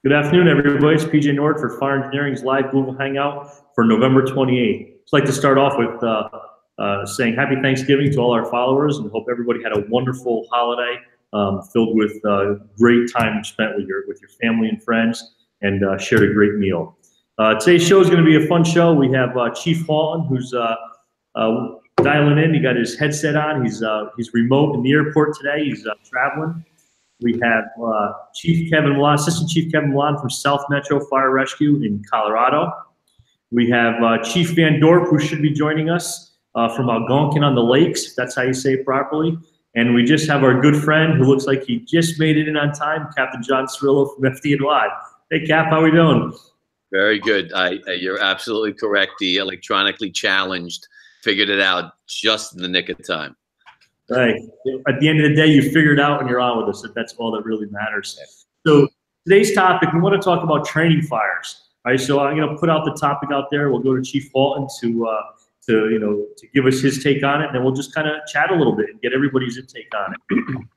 Good afternoon, everybody. It's PJ Norwood for Fire Engineering's live Google Hangout for November 28th. I'd like to start off with saying happy Thanksgiving to all our followers and hope everybody had a wonderful holiday filled with great time spent with your family and friends and shared a great meal. Today's show is going to be a fun show. We have Chief Halton, who's dialing in. He got his headset on. He's remote in the airport today. He's traveling. We have Assistant Chief Kevin Milan from South Metro Fire Rescue in Colorado. We have Chief Van Dorp, who should be joining us from Algonquin on the Lakes, if that's how you say it properly. And we just have our good friend who looks like he just made it in on time, Captain John Cirillo from FDNY. Hey, Cap, how we doing? Very good. You're absolutely correct. The electronically challenged figured it out just in the nick of time. Right. At the end of the day, you figure it out and you're on with us. That's all that really matters. So today's topic, we want to talk about training fires. All right. So I'm going to put out the topic out there. We'll go to Chief Halton to give us his take on it, and then we'll just kind of chat a little bit and get everybody's intake on it.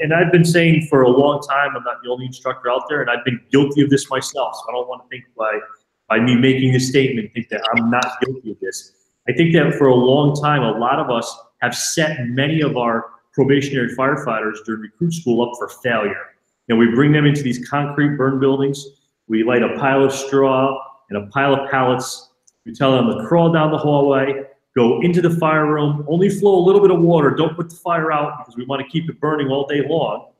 And I've been saying for a long time, I'm not the only instructor out there, and I've been guilty of this myself. So I don't want to think by me making this statement, think that I'm not guilty of this. I think that for a long time, a lot of us have set many of our probationary firefighters during recruit school up for failure. You know, we bring them into these concrete burn buildings. We light a pile of straw and a pile of pallets. We tell them to crawl down the hallway, go into the fire room, only flow a little bit of water. Don't put the fire out because we want to keep it burning all day long.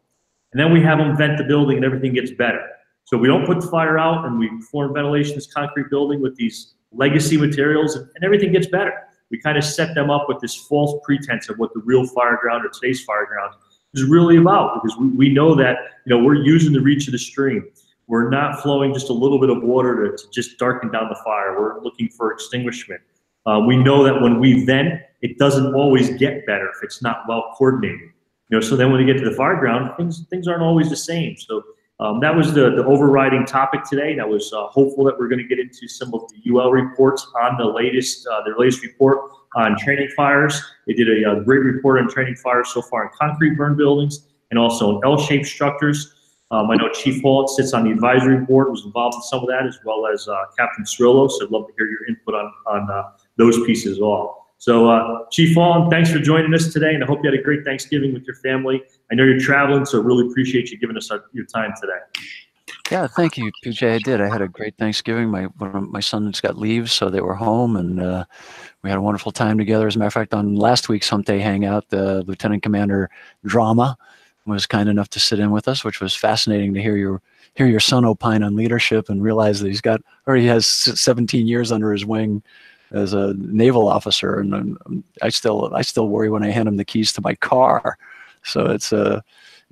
And then we have them vent the building and everything gets better. So we don't put the fire out and we perform ventilation in this concrete building with these legacy materials and everything gets better. We kind of set them up with this false pretense of what the real fire ground or today's fire ground is really about, because we know that, you know, we're using the reach of the stream. We're not flowing just a little bit of water to just darken down the fire. We're looking for extinguishment. We know that when we vent, it doesn't always get better if it's not well coordinated. You know, so then when we get to the fire ground, things aren't always the same. So that was the overriding topic today. And I was hopeful that we're going to get into some of the UL reports on the latest, their latest report on training fires. They did a great report on training fires so far in concrete burn buildings and also in L-shaped structures. I know Chief Halton sits on the advisory board, was involved in some of that, as well as Captain Cirillo. So I'd love to hear your input on those pieces all. So Chief Halton, thanks for joining us today, and I hope you had a great Thanksgiving with your family. I know you're traveling, so really appreciate you giving us your time today. Yeah, thank you, PJ. I did. I had a great Thanksgiving. My sons got leave, so they were home, and we had a wonderful time together. As a matter of fact, on last week's Humpday Hangout, the Lieutenant Commander Drama was kind enough to sit in with us, which was fascinating to hear your son opine on leadership and realize that he has 17 years under his wing as a naval officer, and I still worry when I hand him the keys to my car. So it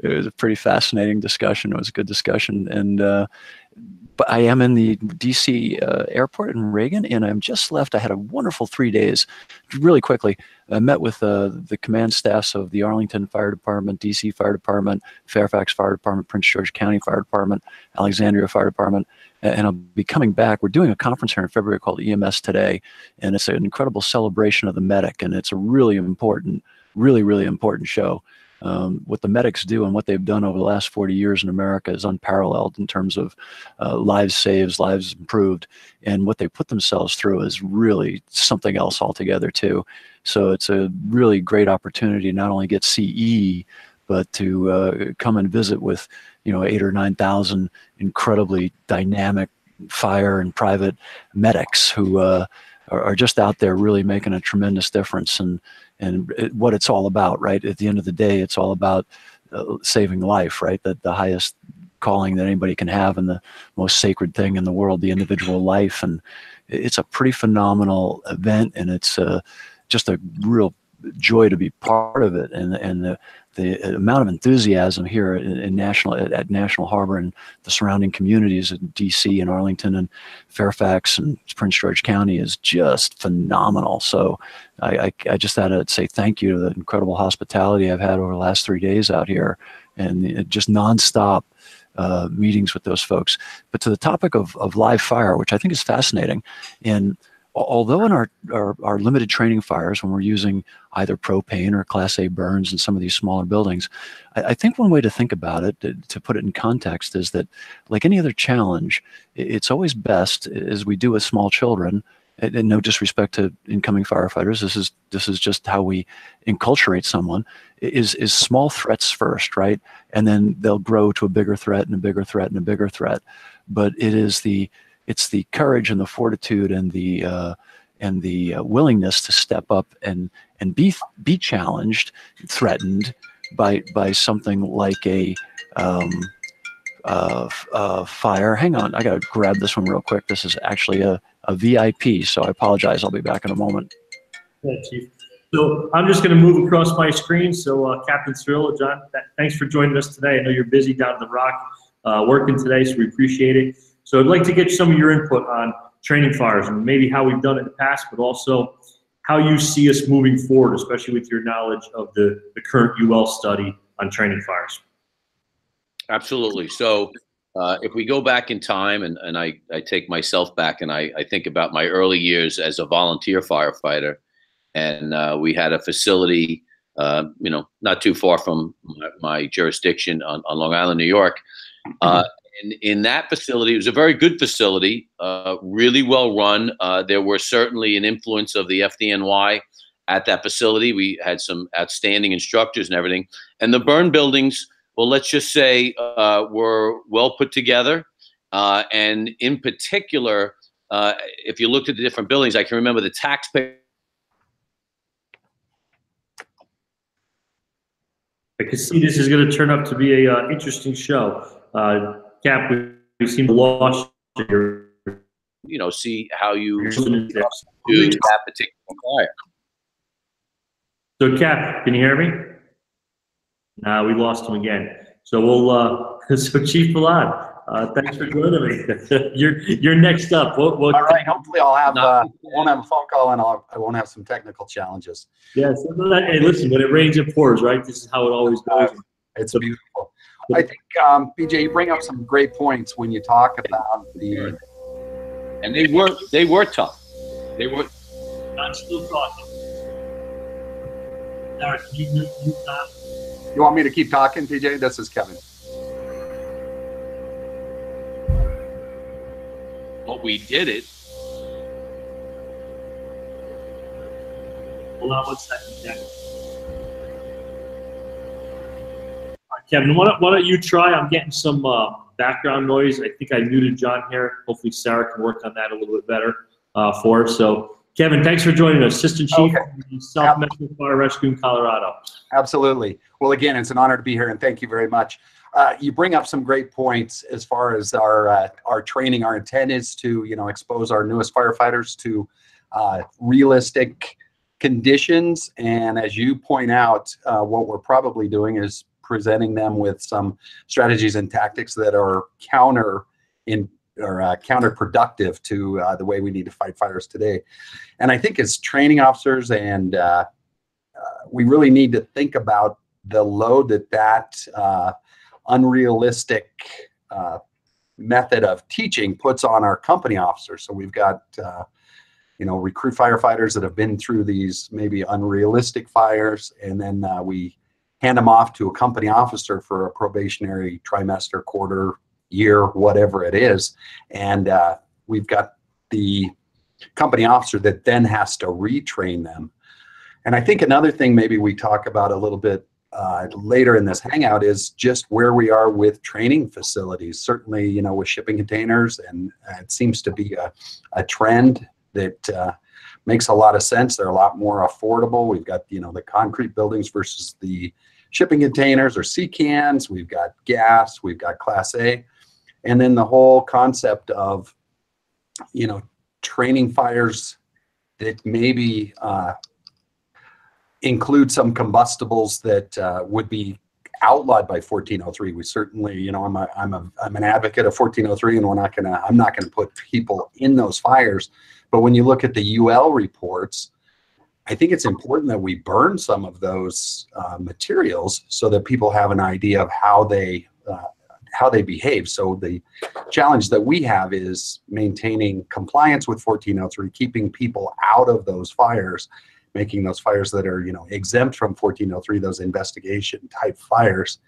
was a pretty fascinating discussion. It was a good discussion, and but I am in the DC airport in Reagan, and I'm just left. I had a wonderful 3 days. Really quickly, I met with the command staffs of the Arlington Fire Department, DC Fire Department, Fairfax Fire Department, Prince George County Fire Department, Alexandria Fire Department, and I'll be coming back. We're doing a conference here in February called EMS Today, and it's an incredible celebration of the medic, and it's a really important show. What the medics do and what they've done over the last 40 years in America is unparalleled in terms of lives saved, lives improved, and what they put themselves through is really something else altogether too. So it's a really great opportunity to not only get CE, but to come and visit with 8,000 or 9,000 incredibly dynamic fire and private medics who are just out there really making a tremendous difference, and what it's all about, right? At the end of the day, it's all about saving life, right? That the highest calling that anybody can have and the most sacred thing in the world, the individual life. And it's a pretty phenomenal event, and it's just a real joy to be part of it. And the amount of enthusiasm here at National Harbor and the surrounding communities in DC and Arlington and Fairfax and Prince George County is just phenomenal. So I just had to say thank you to the incredible hospitality I've had over the last 3 days out here, and just nonstop meetings with those folks. But to the topic of live fire, which I think is fascinating, and although in our limited training fires, when we're using either propane or Class A burns in some of these smaller buildings, I think one way to think about it, to put it in context, is that like any other challenge, it's always best, as we do with small children, and no disrespect to incoming firefighters, this is just how we enculturate someone, is small threats first, right? And then they'll grow to a bigger threat and a bigger threat and a bigger threat. But it's the courage and the fortitude and the willingness to step up and be challenged, threatened by something like a fire. Hang on, I gotta grab this one real quick. This is actually a VIP, so I apologize. I'll be back in a moment. Yeah, Chief. So I'm just going to move across my screen. So Captain Cirillo, John, thanks for joining us today. I know you're busy down at the Rock working today, so we appreciate it. So I'd like to get some of your input on training fires and maybe how we've done it in the past, but also how you see us moving forward, especially with your knowledge of the current UL study on training fires. Absolutely. So if we go back in time, and I take myself back, and I think about my early years as a volunteer firefighter, and we had a facility, not too far from my jurisdiction on Long Island, New York. In that facility, it was a very good facility, really well run. There were certainly an influence of the FDNY at that facility. We had some outstanding instructors and everything. And the burn buildings, well, let's just say, were well put together. And in particular, if you looked at the different buildings, I can remember the taxpayer. I can see this is going to turn up to be a interesting show. Cap, we seem to lost your, see how you do that that particular fire. So Cap, can you hear me? Nah, we lost him again. So we'll, so Chief Milan, thanks for joining me. You're next up. All right. Hopefully I'll have, I won't have a phone call, and I won't have some technical challenges. Yes. Hey, listen, when it rains, it pours, right? This is how it always goes. It's beautiful. I think, PJ, you bring up some great points when you talk about the. And they were tough. They were. I'm still talking. Derek, you want me to keep talking, PJ? This is Kevin. But we did it. Hold on 1 second, Kevin. Kevin, why don't you try? I'm getting some background noise. I think I muted John here. Hopefully Sarah can work on that a little bit better for us. So, Kevin, thanks for joining us. Assistant Chief of South Metro Fire Rescue in Colorado. Absolutely. Well, again, it's an honor to be here, and thank you very much. You bring up some great points as far as our training. Our intent is to, expose our newest firefighters to realistic conditions. And as you point out, what we're probably doing is presenting them with some strategies and tactics that are counterproductive to the way we need to fight fires today. And I think as training officers, and we really need to think about the load that unrealistic method of teaching puts on our company officers. So we've got recruit firefighters that have been through these maybe unrealistic fires, and then we hand them off to a company officer for a probationary trimester, quarter, year, whatever it is. And we've got the company officer that then has to retrain them. And I think another thing maybe we talk about a little bit later in this hangout is just where we are with training facilities. Certainly, with shipping containers, and it seems to be a trend that makes a lot of sense. They're a lot more affordable. We've got, the concrete buildings versus the shipping containers or sea cans. We've got gas, we've got Class A. And then the whole concept of, training fires that maybe include some combustibles that would be outlawed by 1403. We certainly, I'm an advocate of 1403, and I'm not gonna put people in those fires. But when you look at the UL reports, I think it's important that we burn some of those materials so that people have an idea of how they how they behave. So the challenge that we have is maintaining compliance with 1403, keeping people out of those fires, making those fires that are, you know, exempt from 1403, those investigation type fires,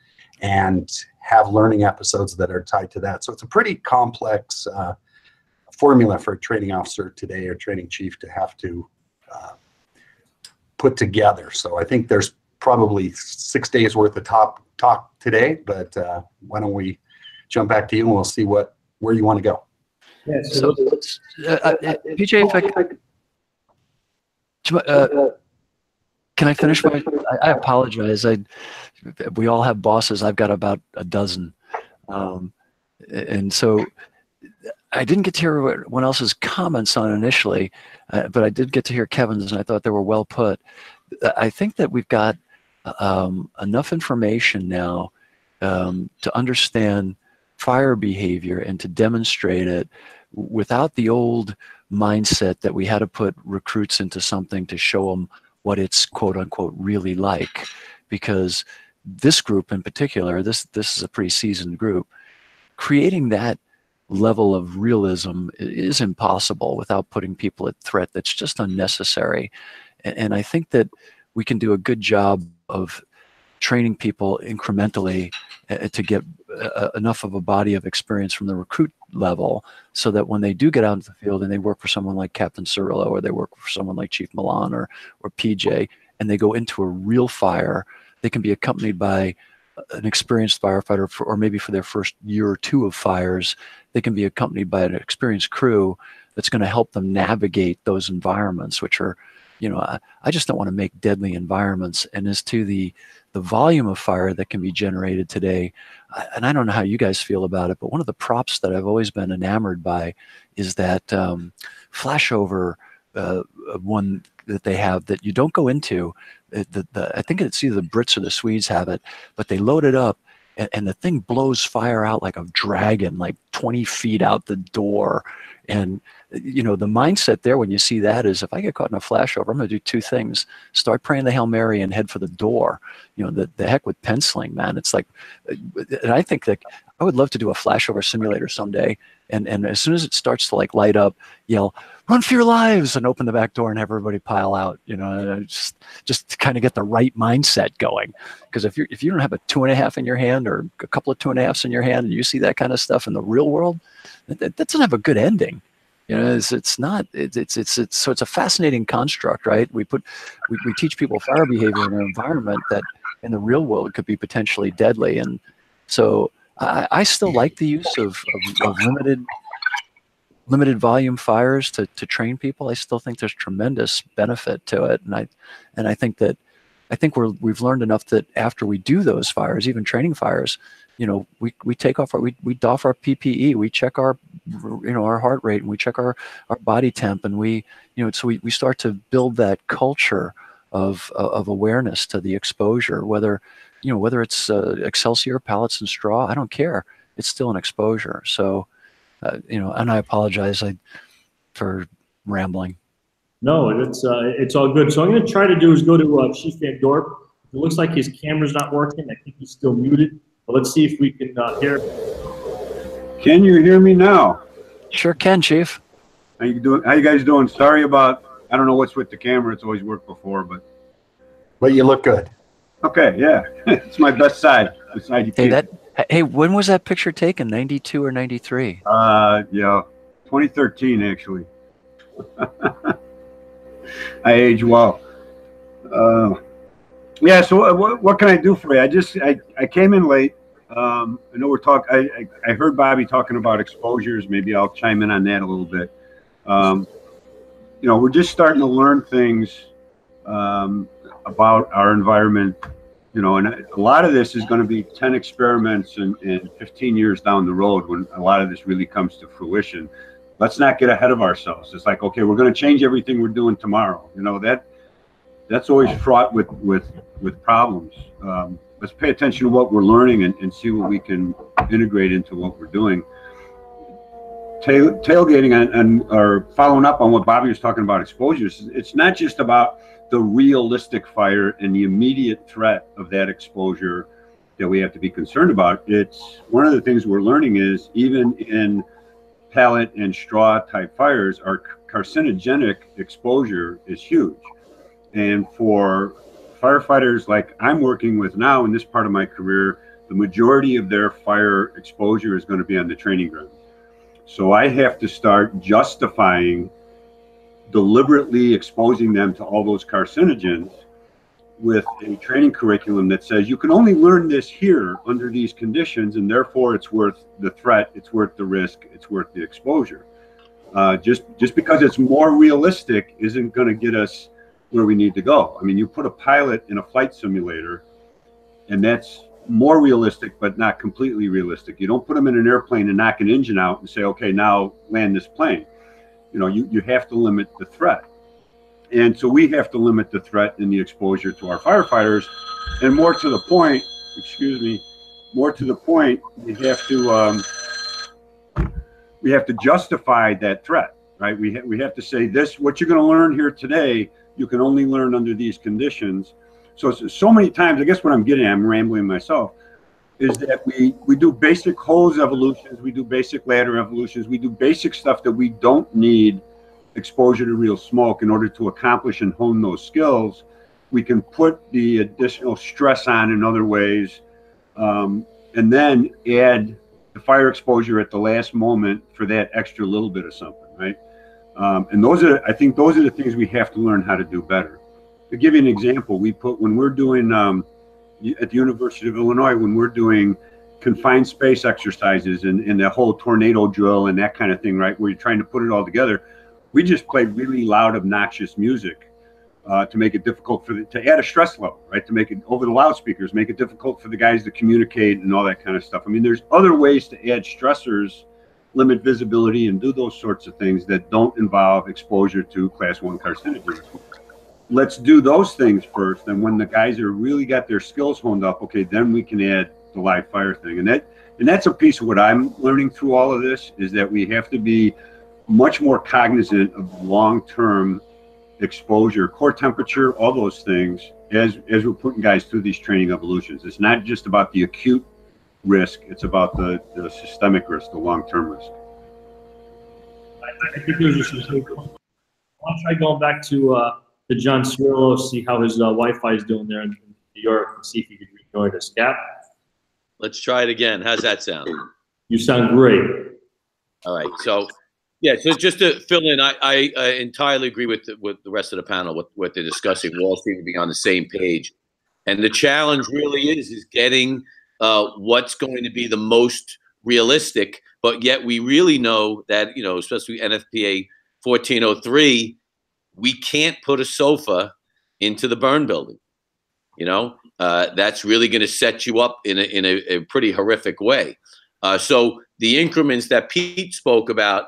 and have learning episodes that are tied to that. So it's a pretty complex formula for a training officer today or training chief to have to put together. So I think there's probably 6 days worth of talk today, but why don't we jump back to you and we'll see where you want to go. Yeah, So, PJ, if I could, can I finish? I apologize. We all have bosses. I've got about a dozen, and so I didn't get to hear everyone else's comments on it initially, but I did get to hear Kevin's, and I thought they were well put. I think that we've got enough information now to understand fire behavior and to demonstrate it without the old mindset that we had to put recruits into something to show them what it's quote unquote really like. Because this group in particular, this is a pretty seasoned group, creating that level of realism is impossible without putting people at threat. That's just unnecessary. And I think that we can do a good job of training people incrementally to get enough of a body of experience from the recruit level so that when they do get out into the field and they work for someone like Captain Cirillo or they work for someone like Chief Milan or PJ and they go into a real fire, they can be accompanied by an experienced firefighter or maybe for their first year or two of fires, they can be accompanied by an experienced crew that's going to help them navigate those environments, which are, you know, I just don't want to make deadly environments. And as to the volume of fire that can be generated today, and I don't know how you guys feel about it, but one of the props that I've always been enamored by is that flashover one that they have that you don't go into. I think it's either the Brits or the Swedes have it, but they load it up and the thing blows fire out like a dragon, like 20 feet out the door. And, you know, the mindset there when you see that is if I get caught in a flashover, I'm going to do two things. Start praying the Hail Mary and head for the door. You know, the heck with penciling, man. It's like, and I think that I would love to do a flashover simulator someday. And as soon as it starts to like light up, yell, run for your lives, and open the back door and have everybody pile out, you know, just to kind of get the right mindset going. Because if you don't have a 2.5 in your hand or a couple of 2.5s in your hand and you see that kind of stuff in the real world, that doesn't have a good ending. You know, so it's a fascinating construct, right? We teach people fire behavior in an environment that in the real world could be potentially deadly. And so I still like the use of limited volume fires to train people. I still think there's tremendous benefit to it. And I think we've learned enough that after we do those fires, even training fires, you know, we take off we doff our PPE, we check our, you know, our heart rate, and we check our body temp, and we start to build that culture of awareness to the exposure, whether it's Excelsior, pallets and straw, I don't care. It's still an exposure. So, you know, and I apologize for rambling. No, it's all good. So I'm going to try to do is go to Chief Van Dorp. It looks like his camera's not working. I think he's still muted. But let's see if we can hear. Can you hear me now? Sure can, Chief. How you doing? How you guys doing? Sorry about, I don't know what's with the camera. It's always worked before, but you look good. Okay, yeah, it's my best side. Hey, when was that picture taken? 92 or 93? Yeah, 2013 actually. I age well. Yeah, so what can I do for you? I came in late. I know I heard Bobby talking about exposures. Maybe I'll chime in on that a little bit. You know, we're just starting to learn things about our environment, you know, and a lot of this is going to be 10 experiments and 15 years down the road when a lot of this really comes to fruition. Let's not get ahead of ourselves. It's like, okay, we're going to change everything we're doing tomorrow. You know, that's always fraught with problems. Let's pay attention to what we're learning and see what we can integrate into what we're doing. Tailgating or following up on what Bobby was talking about exposures, it's not just about the realistic fire and the immediate threat of that exposure that we have to be concerned about. It's one of the things we're learning is even in pellet and straw type fires, our carcinogenic exposure is huge. And for firefighters like I'm working with now in this part of my career, the majority of their fire exposure is going to be on the training ground. So I have to start justifying deliberately exposing them to all those carcinogens with a training curriculum that says you can only learn this here under these conditions, and therefore it's worth the threat, it's worth the risk, it's worth the exposure. Just because it's more realistic isn't going to get us where we need to go. I mean, you put a pilot in a flight simulator, and that's more realistic, but not completely realistic. You don't put them in an airplane and knock an engine out and say, okay, now land this plane. You know, you have to limit the threat. And so we have to limit the threat and the exposure to our firefighters. And more to the point, excuse me, more to the point, we have to justify that threat, right? We have to say this, what you're going to learn here today, you can only learn under these conditions. So many times, I guess what I'm getting at, I'm rambling myself, is that we do basic hose evolutions, we do basic ladder evolutions, we do basic stuff that we don't need exposure to real smoke in order to accomplish and hone those skills. We can put the additional stress on in other ways, and then add the fire exposure at the last moment for that extra little bit of something, right? And I think those are the things we have to learn how to do better. To give you an example, when we're doing at the University of Illinois, when we're doing confined space exercises and the whole tornado drill and that kind of thing, right, where you're trying to put it all together, we just played really loud, obnoxious music to make it difficult to add a stress level, right, to make it over the loudspeakers, make it difficult for the guys to communicate and all that kind of stuff. I mean, there's other ways to add stressors, limit visibility, and do those sorts of things that don't involve exposure to class 1 carcinogens. Let's do those things first, and when the guys are really got their skills honed up, okay, then we can add the live fire thing. And that's a piece of what I'm learning through all of this, is that we have to be much more cognizant of long-term exposure, core temperature, all those things, as we're putting guys through these training evolutions. It's not just about the acute risk, it's about the systemic risk, the long-term risk. I think those are some good points. I'll try going back to John Cirillo, see how his Wi-Fi is doing there in New York, and see if he could rejoin us. Cap? Let's try it again. How's that sound? You sound great. All right. So, yeah, so just to fill in, I entirely agree with the rest of the panel, what they're discussing. We all seem to be on the same page. And the challenge really is getting what's going to be the most realistic, but yet we really know that, you know, especially NFPA 1403, we can't put a sofa into the burn building. You know, that's really going to set you up in a pretty horrific way. So the increments that Pete spoke about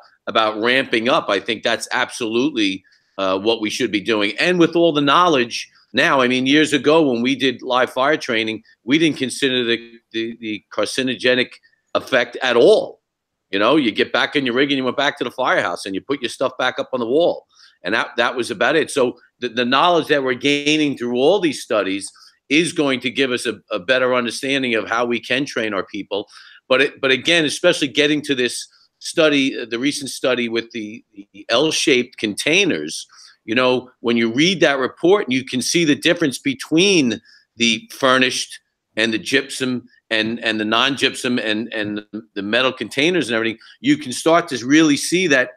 ramping up, I think that's absolutely what we should be doing. And with all the knowledge now, I mean, years ago when we did live fire training, we didn't consider the carcinogenic effect at all. You know, you get back in your rig and you went back to the firehouse and you put your stuff back up on the wall. And that was about it. So the knowledge that we're gaining through all these studies is going to give us a better understanding of how we can train our people. But again, especially getting to this study, the recent study with the L-shaped containers, you know, when you read that report, you can see the difference between the furnished and the gypsum and the non-gypsum and the metal containers and everything. You can start to really see that,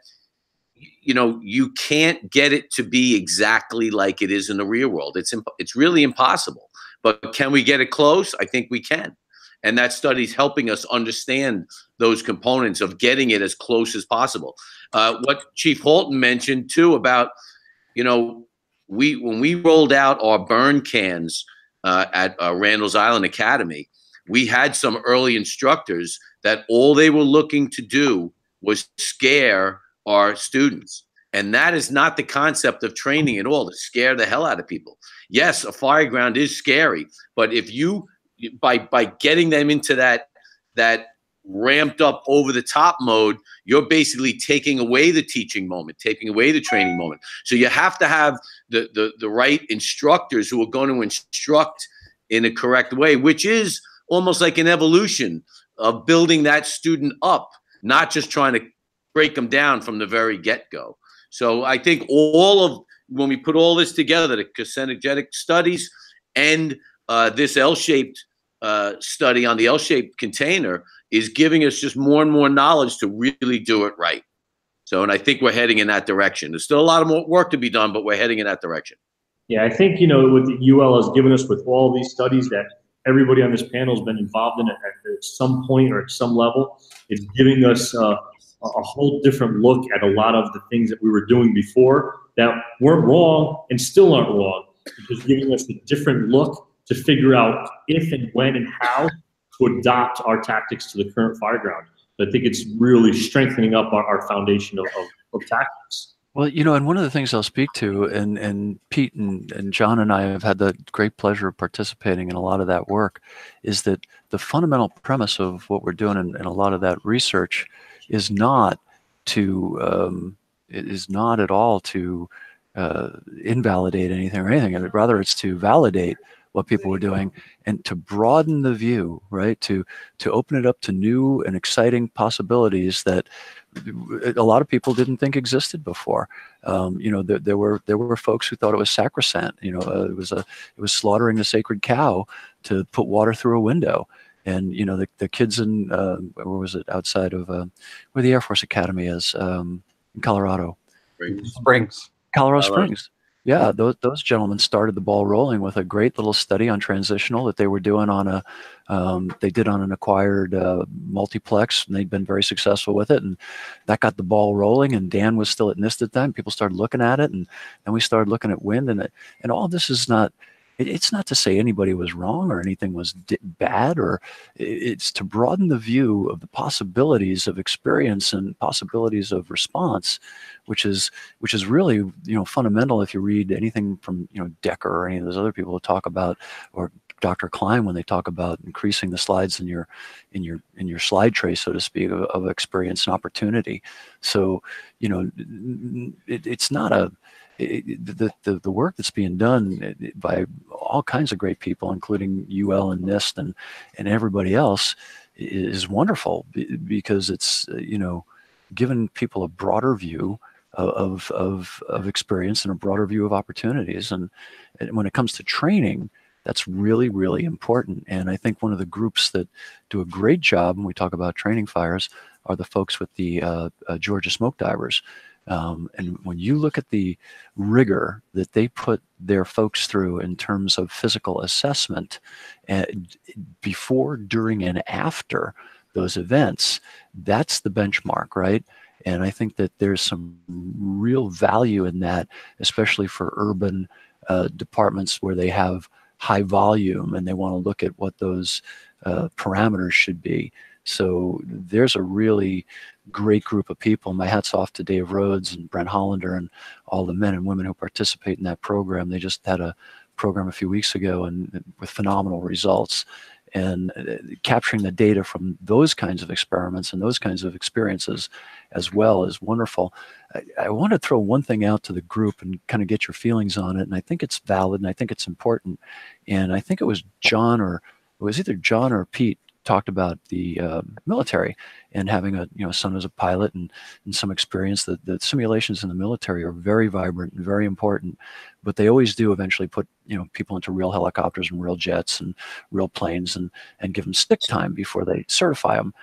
you know, you can't get it to be exactly like it is in the real world. It's really impossible. But can we get it close? I think we can. And that study's helping us understand those components of getting it as close as possible. What Chief Halton mentioned too about, you know, when we rolled out our burn cans at Randall's Island Academy, we had some early instructors that all they were looking to do was scare our students. And that is not the concept of training at all, to scare the hell out of people. Yes, a fire ground is scary, but if you, by getting them into that ramped up over the top mode, you're basically taking away the teaching moment, taking away the training moment. So you have to have the right instructors who are going to instruct in a correct way, which is almost like an evolution of building that student up, not just trying to break them down from the very get-go. So I think when we put all this together, the carcinogenic studies and this L-shaped study on the L-shaped container is giving us just more and more knowledge to really do it right. So, and I think we're heading in that direction. There's still a lot of more work to be done, but we're heading in that direction. Yeah, I think, what the UL has given us with all these studies that everybody on this panel has been involved in at some point or at some level, it's giving us a whole different look at a lot of the things that we were doing before that weren't wrong and still aren't wrong. It's giving us a different look to figure out if and when and how to adopt our tactics to the current fireground. So I think it's really strengthening up our foundation of tactics. Well, and one of the things I'll speak to, and Pete and John and I have had the great pleasure of participating in a lot of that work, is that the fundamental premise of what we're doing in a lot of that research is not at all to invalidate anything or anything. Rather, it's to validate what people were doing and to broaden the view, right? To open it up to new and exciting possibilities that a lot of people didn't think existed before. There were folks who thought it was sacrosanct. It was slaughtering a sacred cow to put water through a window. And the kids in where was it, outside of where the Air Force Academy is, in Colorado Springs. Colorado Springs. Yeah, those gentlemen started the ball rolling with a great little study on transitional that they were doing on they did on an acquired multiplex, and they'd been very successful with it, and that got the ball rolling. And Dan was still at NIST at the time. People started looking at it, and then we started looking at wind, and all of this is not. It's not to say anybody was wrong or anything was bad, or it's to broaden the view of the possibilities of experience and possibilities of response, which is really fundamental. If you read anything from Decker or any of those other people who talk about, or Dr. Klein, when they talk about increasing the slides in your slide tray, so to speak, of experience and opportunity. So it's not a the work that's being done by all kinds of great people, including UL and NIST and everybody else, is wonderful, because it's given people a broader view of experience and a broader view of opportunities. And when it comes to training, that's really, really important. And I think one of the groups that do a great job when we talk about training fires are the folks with the Georgia smoke divers. And when you look at the rigor that they put their folks through in terms of physical assessment before, during, and after those events, that's the benchmark, right? And I think that there's some real value in that, especially for urban departments where they have high volume and they want to look at what those parameters should be. So there's a really great group of people. My hat's off to Dave Rhodes and Brent Hollander and all the men and women who participate in that program. They just had a program a few weeks ago and with phenomenal results. And capturing the data from those kinds of experiments and those kinds of experiences as well is wonderful. I want to throw one thing out to the group and kind of get your feelings on it. And I think it's valid and I think it's important. And I think it was either John or Pete talked about the military and having a son as a pilot and some experience. That the simulations in the military are very vibrant and very important, but they always do eventually put people into real helicopters and real jets and real planes and give them stick time before they certify them.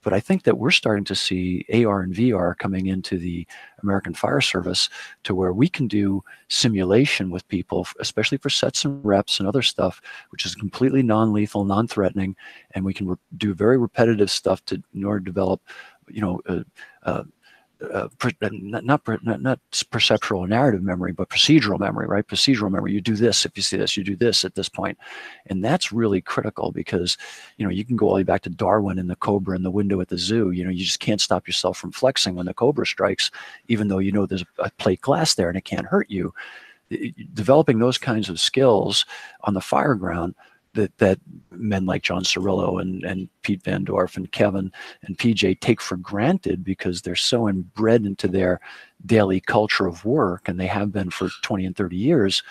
But I think that we're starting to see AR and VR coming into the American Fire Service to where we can do simulation with people, especially for sets and reps and other stuff, which is completely non-lethal, non-threatening, and we can do very repetitive stuff in order to develop, not perceptual or narrative memory, but procedural memory, right? Procedural memory. You do this if you see this, you do this at this point. And that's really critical because, you can go all the way back to Darwin and the cobra in the window at the zoo. You just can't stop yourself from flexing when the cobra strikes, even though there's a plate glass there and it can't hurt you. Developing those kinds of skills on the fire ground that men like John Cirillo and Pete Van Dorf and Kevin and PJ take for granted because they're so inbred into their daily culture of work, and they have been for 20 and 30 years.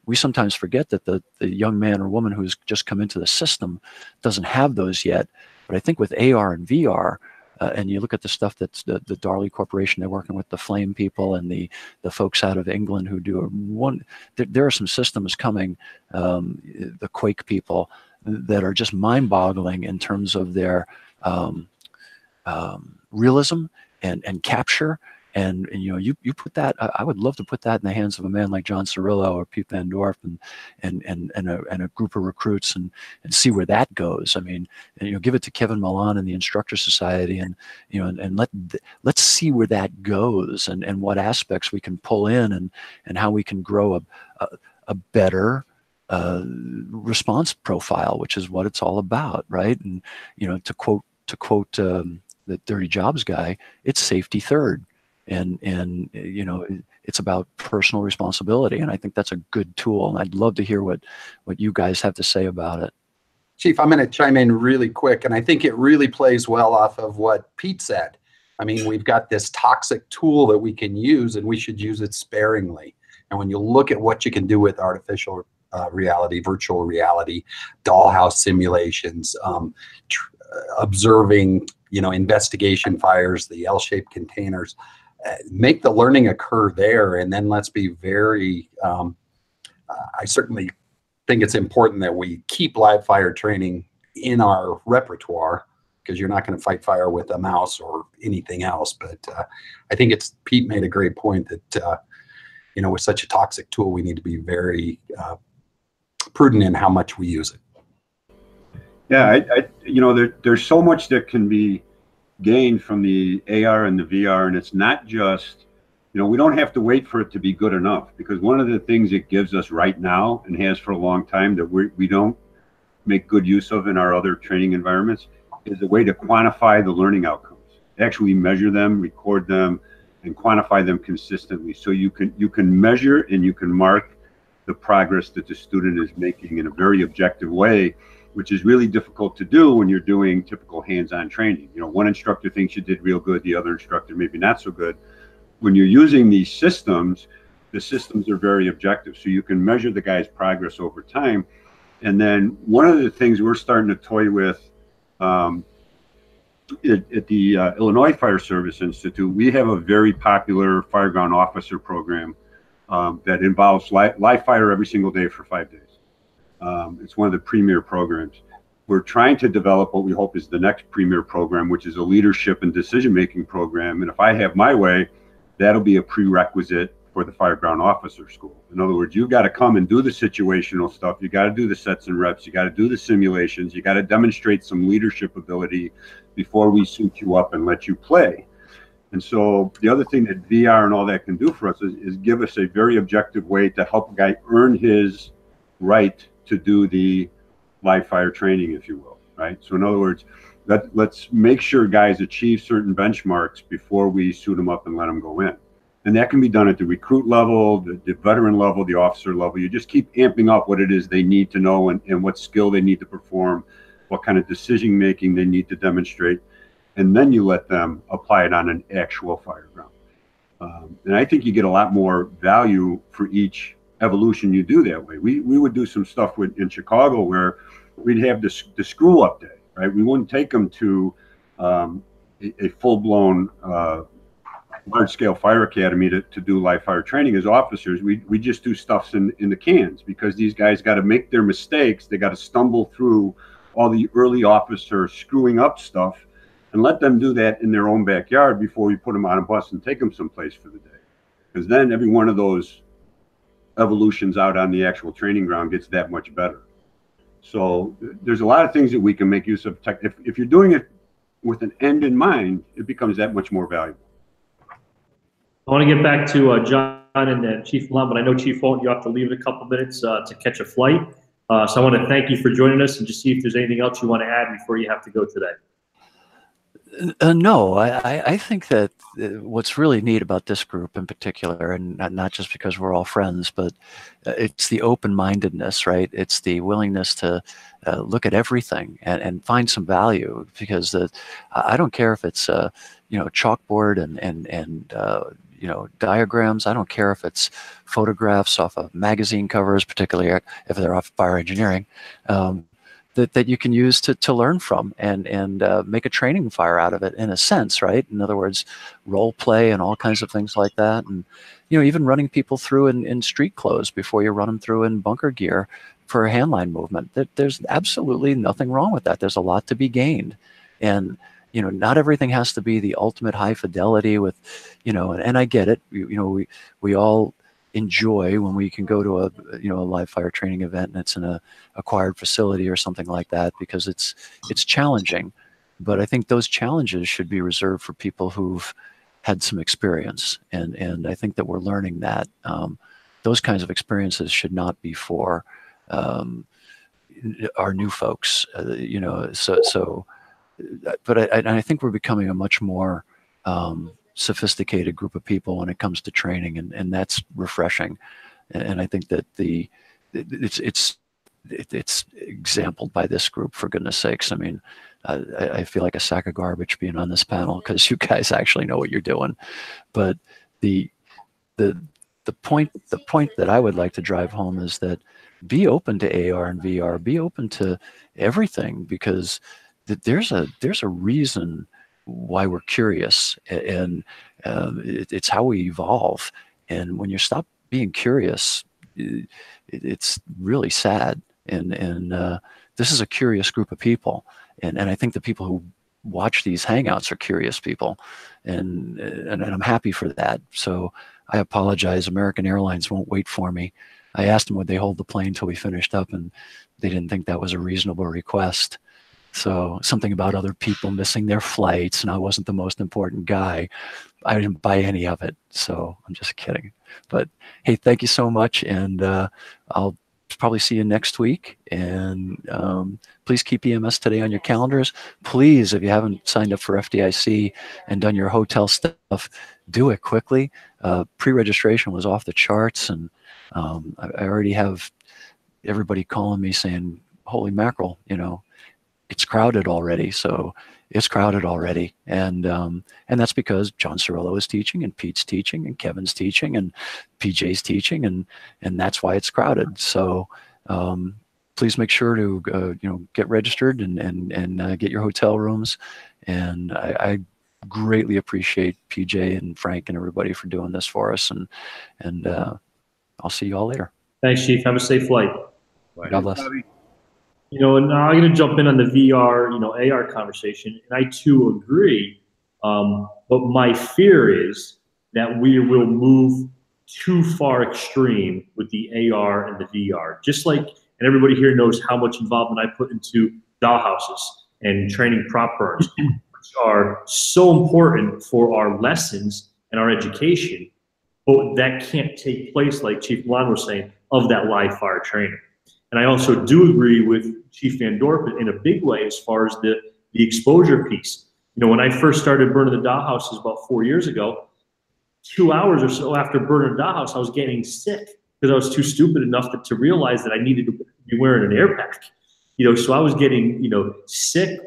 we sometimes forget that the young man or woman who's just come into the system doesn't have those yet. But I think with AR and VR, and you look at the stuff that's the Darley Corporation, they're working with the Flame people and the folks out of England who do there are some systems coming, the Quake people, that are just mind-boggling in terms of their realism and capture. And you know, you put that, I would love to put that in the hands of a man like John Cirillo or Pete Van Dorp and a group of recruits and see where that goes. I mean, and, you know, give it to Kevin Milan and the Instructor Society, and you know, and let's see where that goes and what aspects we can pull in and how we can grow a better response profile, which is what it's all about, right? And you know, to quote the Dirty Jobs guy, it's safety third. And you know, it's about personal responsibility, and I think that's a good tool, and I'd love to hear what you guys have to say about it. Chief, I'm going to chime in really quick, and I think it really plays well off of what Pete said. I mean, we've got this toxic tool that we can use, and we should use it sparingly. And when you look at what you can do with artificial reality, virtual reality, dollhouse simulations, observing, you know, investigation fires, the L-shaped containers, make the learning occur there. And then let's be very, I certainly think it's important that we keep live fire training in our repertoire, because you're not going to fight fire with a mouse or anything else. But I think Pete made a great point that, you know, with such a toxic tool, we need to be very prudent in how much we use it. Yeah, you know, there's so much that can be gained from the AR and the VR, and it's not just, you know, we don't have to wait for it to be good enough, because one of the things it gives us right now, and has for a long time, that we don't make good use of in our other training environments, is a way to quantify the learning outcomes, actually measure them, record them, and quantify them consistently, so you can measure and you can mark the progress that the student is making in a very objective way, which is really difficult to do when you're doing typical hands-on training. You know, one instructor thinks you did real good, the other instructor maybe not so good. When you're using these systems, the systems are very objective, so you can measure the guy's progress over time. And then one of the things we're starting to toy with at the Illinois Fire Service Institute, we have a very popular fireground officer program that involves live fire every single day for 5 days. It's one of the premier programs. We're trying to develop what we hope is the next premier program, which is a leadership and decision-making program. And if I have my way, that'll be a prerequisite for the fireground officer school. In other words, you got to come and do the situational stuff. You got to do the sets and reps. You got to do the simulations. You got to demonstrate some leadership ability before we suit you up and let you play. And so the other thing that VR and all that can do for us is give us a very objective way to help a guy earn his right to do the live fire training, if you will, right? So in other words, let's make sure guys achieve certain benchmarks before we suit them up and let them go in. And that can be done at the recruit level, the veteran level, the officer level. You just keep amping up what it is they need to know and what skill they need to perform, what kind of decision making they need to demonstrate. And then you let them apply it on an actual fire ground. And I think you get a lot more value for each evolution you do that way. We would do some stuff in Chicago where we'd have the screw up day, right? We wouldn't take them to a full-blown large-scale fire academy to do live fire training as officers. We just do stuffs in the cans, because these guys got to make their mistakes. They got to stumble through all the early officer screwing up stuff, and let them do that in their own backyard before we put them on a bus and take them someplace for the day. Because then every one of those evolutions out on the actual training ground gets that much better. So there's a lot of things that we can make use of. If you're doing it with an end in mind, it becomes that much more valuable. I want to get back to John and Chief Milan, but I know Chief Holt, you have to leave in a couple minutes to catch a flight. So I want to thank you for joining us, and just see if there's anything else you want to add before you have to go today. No, I think that what's really neat about this group in particular, and not just because we're all friends, but it's the open-mindedness, right? It's the willingness to look at everything and find some value, because I don't care if it's you know, chalkboard and you know, diagrams. I don't care if it's photographs off of magazine covers, particularly if they're off fire engineering, that you can use to learn from and make a training fire out of it, in a sense, right? In other words, role play and all kinds of things like that. And, you know, even running people through in street clothes before you run them through in bunker gear for a handline movement. There's absolutely nothing wrong with that. There's a lot to be gained. And, you know, not everything has to be the ultimate high fidelity with, you know, and I get it. You know, we all enjoy when we can go to a, you know, a live fire training event and it's in a acquired facility or something like that, because it's challenging. But I think those challenges should be reserved for people who've had some experience, and I think that we're learning that those kinds of experiences should not be for our new folks, you know. But I think we're becoming a much more sophisticated group of people when it comes to training, and that's refreshing. And I think that it's exampled by this group, for goodness sakes. I mean, I feel like a sack of garbage being on this panel, because you guys actually know what you're doing. But the point that I would like to drive home is that be open to AR and VR, be open to everything, because there's a reason why we're curious, and it's how we evolve. And when you stop being curious, it's really sad. And this is a curious group of people, and I think the people who watch these hangouts are curious people, and I'm happy for that. So I apologize. American Airlines won't wait for me. I asked them would they hold the plane until we finished up, and they didn't think that was a reasonable request. So something about other people missing their flights, and I wasn't the most important guy. I didn't buy any of it, so I'm just kidding. But hey, thank you so much, and I'll probably see you next week. And please keep EMS Today on your calendars. Please, if you haven't signed up for FDIC and done your hotel stuff, do it quickly. Pre-registration was off the charts, and I already have everybody calling me saying, holy mackerel, you know, it's crowded already. So it's crowded already. And that's because John Cirillo is teaching, and Pete's teaching, and Kevin's teaching, and PJ's teaching, and that's why it's crowded. So please make sure to you know, get registered and get your hotel rooms. And I greatly appreciate PJ and Frank and everybody for doing this for us. And I'll see you all later. Thanks, Chief. Have a safe flight. God bless. You know, and now I'm going to jump in on the VR, you know, AR conversation, and I too agree. But my fear is that we will move too far extreme with the AR and the VR. Just like, and everybody here knows how much involvement I put into dollhouses and training prop burners, which are so important for our lessons and our education. But that can't take place, like Chief Milan was saying, of that live fire training. And I also do agree with Chief Van Dorp in a big way as far as the exposure piece. You know, when I first started burning the dollhouses about 4 years ago, 2 hours or so after burning a dollhouse, I was getting sick because I was too stupid enough to realize that I needed to be wearing an air pack. You know, so I was getting, you know, sick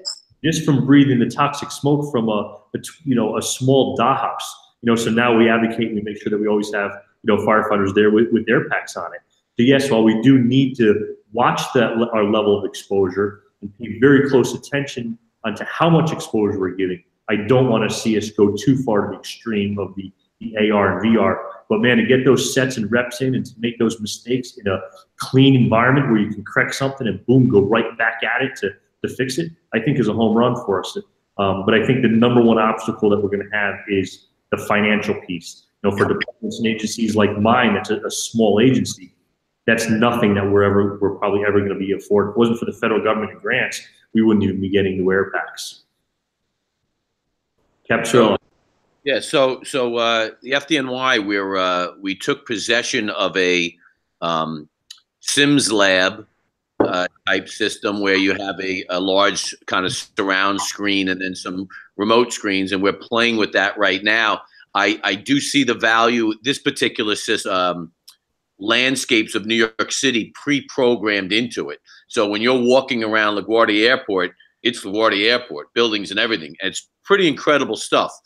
just from breathing the toxic smoke from a small dollhouse. You know, so now we advocate and we make sure that we always have, you know, firefighters there with air packs on it. So yes, while we do need to watch our level of exposure and pay very close attention onto how much exposure we're giving, I don't want to see us go too far to the extreme of the AR and VR. But man, to get those sets and reps in and to make those mistakes in a clean environment where you can correct something and boom, go right back at it to fix it, I think is a home run for us. But I think the number one obstacle that we're going to have is the financial piece. You know, for departments and agencies like mine, that's a small agency. That's nothing that we're probably ever going to be afforded. If it wasn't for the federal government and grants, we wouldn't even be getting the air packs. Capsule. Yeah. So the FDNY, we took possession of a Sims lab type system where you have a large kind of surround screen and then some remote screens, and we're playing with that right now. I do see the value. This particular system. Landscapes of New York City pre-programmed into it. So when you're walking around LaGuardia Airport, it's LaGuardia Airport, buildings and everything. And it's pretty incredible stuff.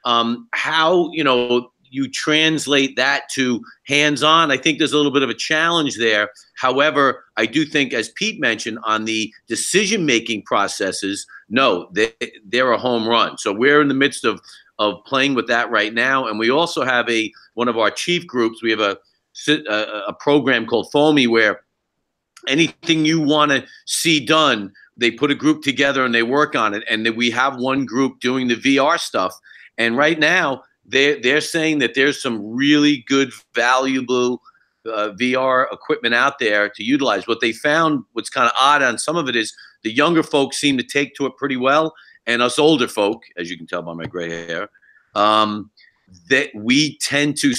How, you know, you translate that to hands-on, I think there's a little bit of a challenge there. However, I do think, as Pete mentioned, on the decision-making processes, no, they're a home run. So we're in the midst of playing with that right now. And we also have one of our chief groups, we have a program called FOAMI, where anything you want to see done, they put a group together and they work on it. And then we have one group doing the VR stuff. And right now, they're saying that there's some really good, valuable VR equipment out there to utilize. What they found, what's kind of odd on some of it, is the younger folks seem to take to it pretty well. And us older folk, as you can tell by my gray hair, that we tend to,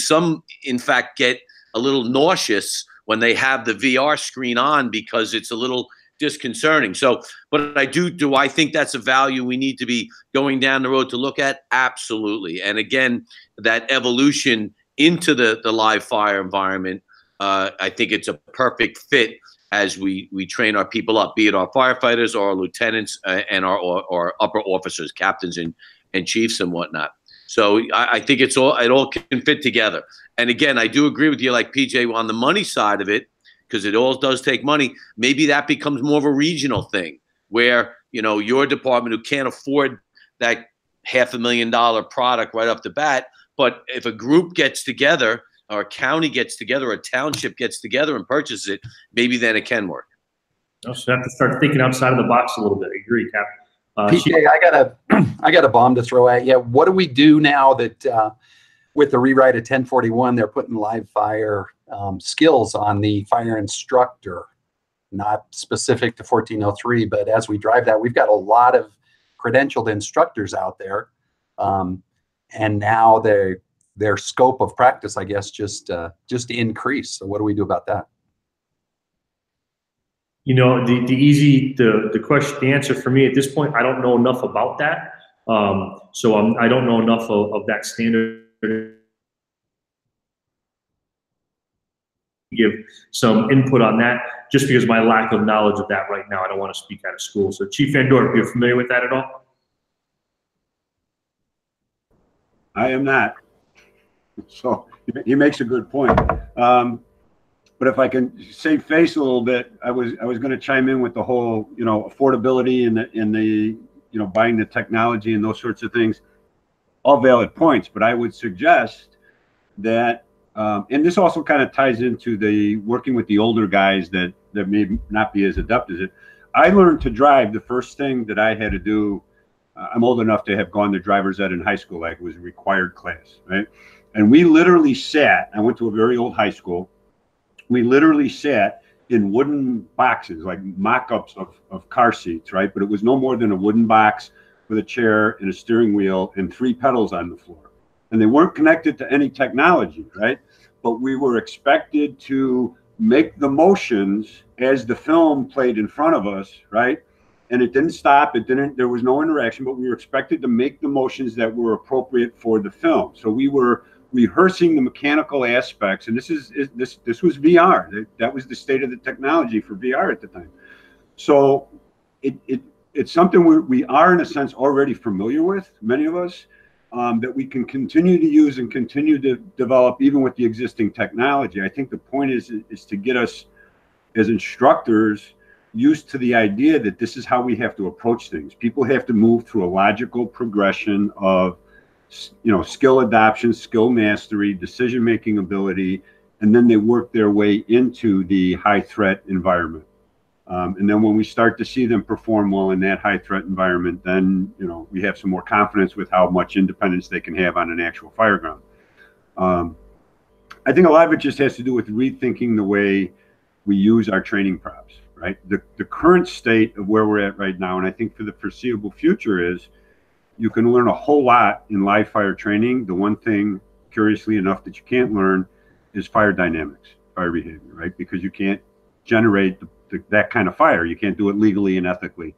in fact, get a little nauseous when they have the VR screen on, because it's a little disconcerting. So, but do I think that's a value we need to be going down the road to look at? Absolutely. And again, that evolution into the live fire environment, I think it's a perfect fit as we train our people up, be it our firefighters or our lieutenants and our upper officers, captains and chiefs and whatnot. So I think it all can fit together. And again, I do agree with you, like PJ, on the money side of it, because it all does take money. Maybe that becomes more of a regional thing where, your department, who can't afford that $500,000 product right off the bat, but if a group gets together, or a county gets together, or a township gets together and purchases it, maybe then it can work. So you have to start thinking outside of the box a little bit. I agree, Cap. PJ, I got a bomb to throw at you. What do we do now that with the rewrite of 1041, they're putting live fire skills on the fire instructor, not specific to 1403, but as we drive that, we've got a lot of credentialed instructors out there, and now their scope of practice, I guess, just increased. So what do we do about that? The answer for me at this point, I don't know enough about that. So I don't know enough of that standard to give some input on that, just because of my lack of knowledge of that right now. I don't want to speak out of school. So Chief Van Dorp, you're familiar with that at all? I am not. So he makes a good point. But if I can save face a little bit, I was going to chime in with the whole, affordability and the buying the technology and those sorts of things. All valid points, but I would suggest that, and this also kind of ties into the working with the older guys that may not be as adept as it. I learned to drive. The first thing that I had to do, I'm old enough to have gone to driver's ed in high school, like it was a required class, right? And we literally sat, I went to a very old high school. We literally sat in wooden boxes, like mock-ups of car seats, right? But it was no more than a wooden box with a chair and a steering wheel and 3 pedals on the floor. And they weren't connected to any technology, right? But we were expected to make the motions as the film played in front of us, right? And it didn't stop, there was no interaction, but we were expected to make the motions that were appropriate for the film. So we were rehearsing the mechanical aspects, and this was VR. That was the state of the technology for VR at the time. So it's something we are in a sense already familiar with, many of us, that we can continue to use and continue to develop even with the existing technology. I think the point is to get us as instructors used to the idea that this is how we have to approach things. People have to move through a logical progression of skill adoption, skill mastery, decision-making ability, and then they work their way into the high-threat environment. And then when we start to see them perform well in that high-threat environment, then we have some more confidence with how much independence they can have on an actual fire ground. I think a lot of it just has to do with rethinking the way we use our training props, right? The current state of where we're at right now, and I think for the foreseeable future, is you can learn a whole lot in live fire training. The one thing, curiously enough, that you can't learn is fire dynamics, fire behavior, right? Because you can't generate that kind of fire. You can't do it legally and ethically.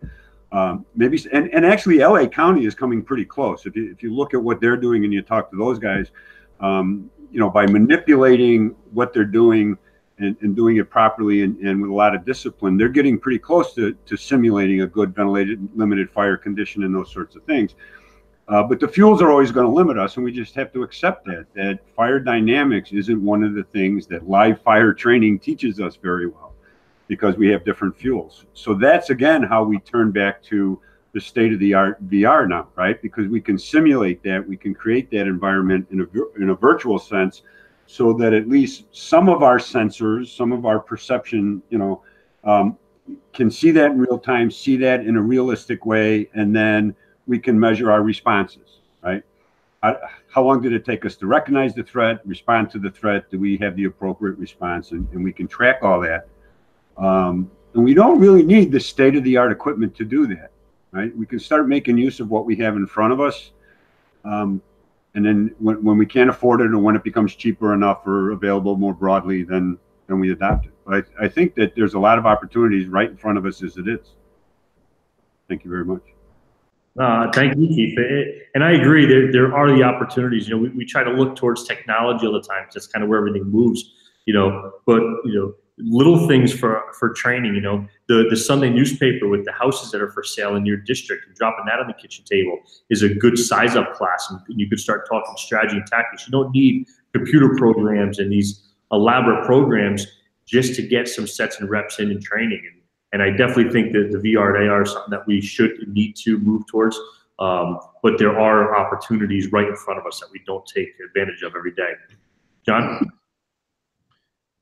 And actually, LA County is coming pretty close. If you look at what they're doing and you talk to those guys, by manipulating what they're doing and doing it properly and with a lot of discipline, they're getting pretty close to simulating a good ventilated limited fire condition and those sorts of things. But the fuels are always going to limit us, and we just have to accept that fire dynamics isn't one of the things that live fire training teaches us very well, because we have different fuels. So that's, again, how we turn back to the state-of-the-art VR now, right? Because we can simulate that, we can create that environment in a virtual sense, so that at least some of our sensors, some of our perception, can see that in real time, see that in a realistic way, and then we can measure our responses, right? How long did it take us to recognize the threat, respond to the threat? Do we have the appropriate response? And we can track all that. And we don't really need the state-of-the-art equipment to do that, right? We can start making use of what we have in front of us. And then when we can't afford it, or when it becomes cheaper enough or available more broadly, then we adopt it. But I think that there's a lot of opportunities right in front of us as it is. Thank you very much. Thank you, Keith. And I agree, there are the opportunities. We try to look towards technology all the time. That's kind of where everything moves, but, little things for training, the Sunday newspaper with the houses that are for sale in your district, and dropping that on the kitchen table is a good size up class. And you could start talking strategy and tactics. You don't need computer programs and these elaborate programs just to get some sets and reps in training. And I definitely think that the VR and AR is something that we need to move towards. But there are opportunities right in front of us that we don't take advantage of every day. John?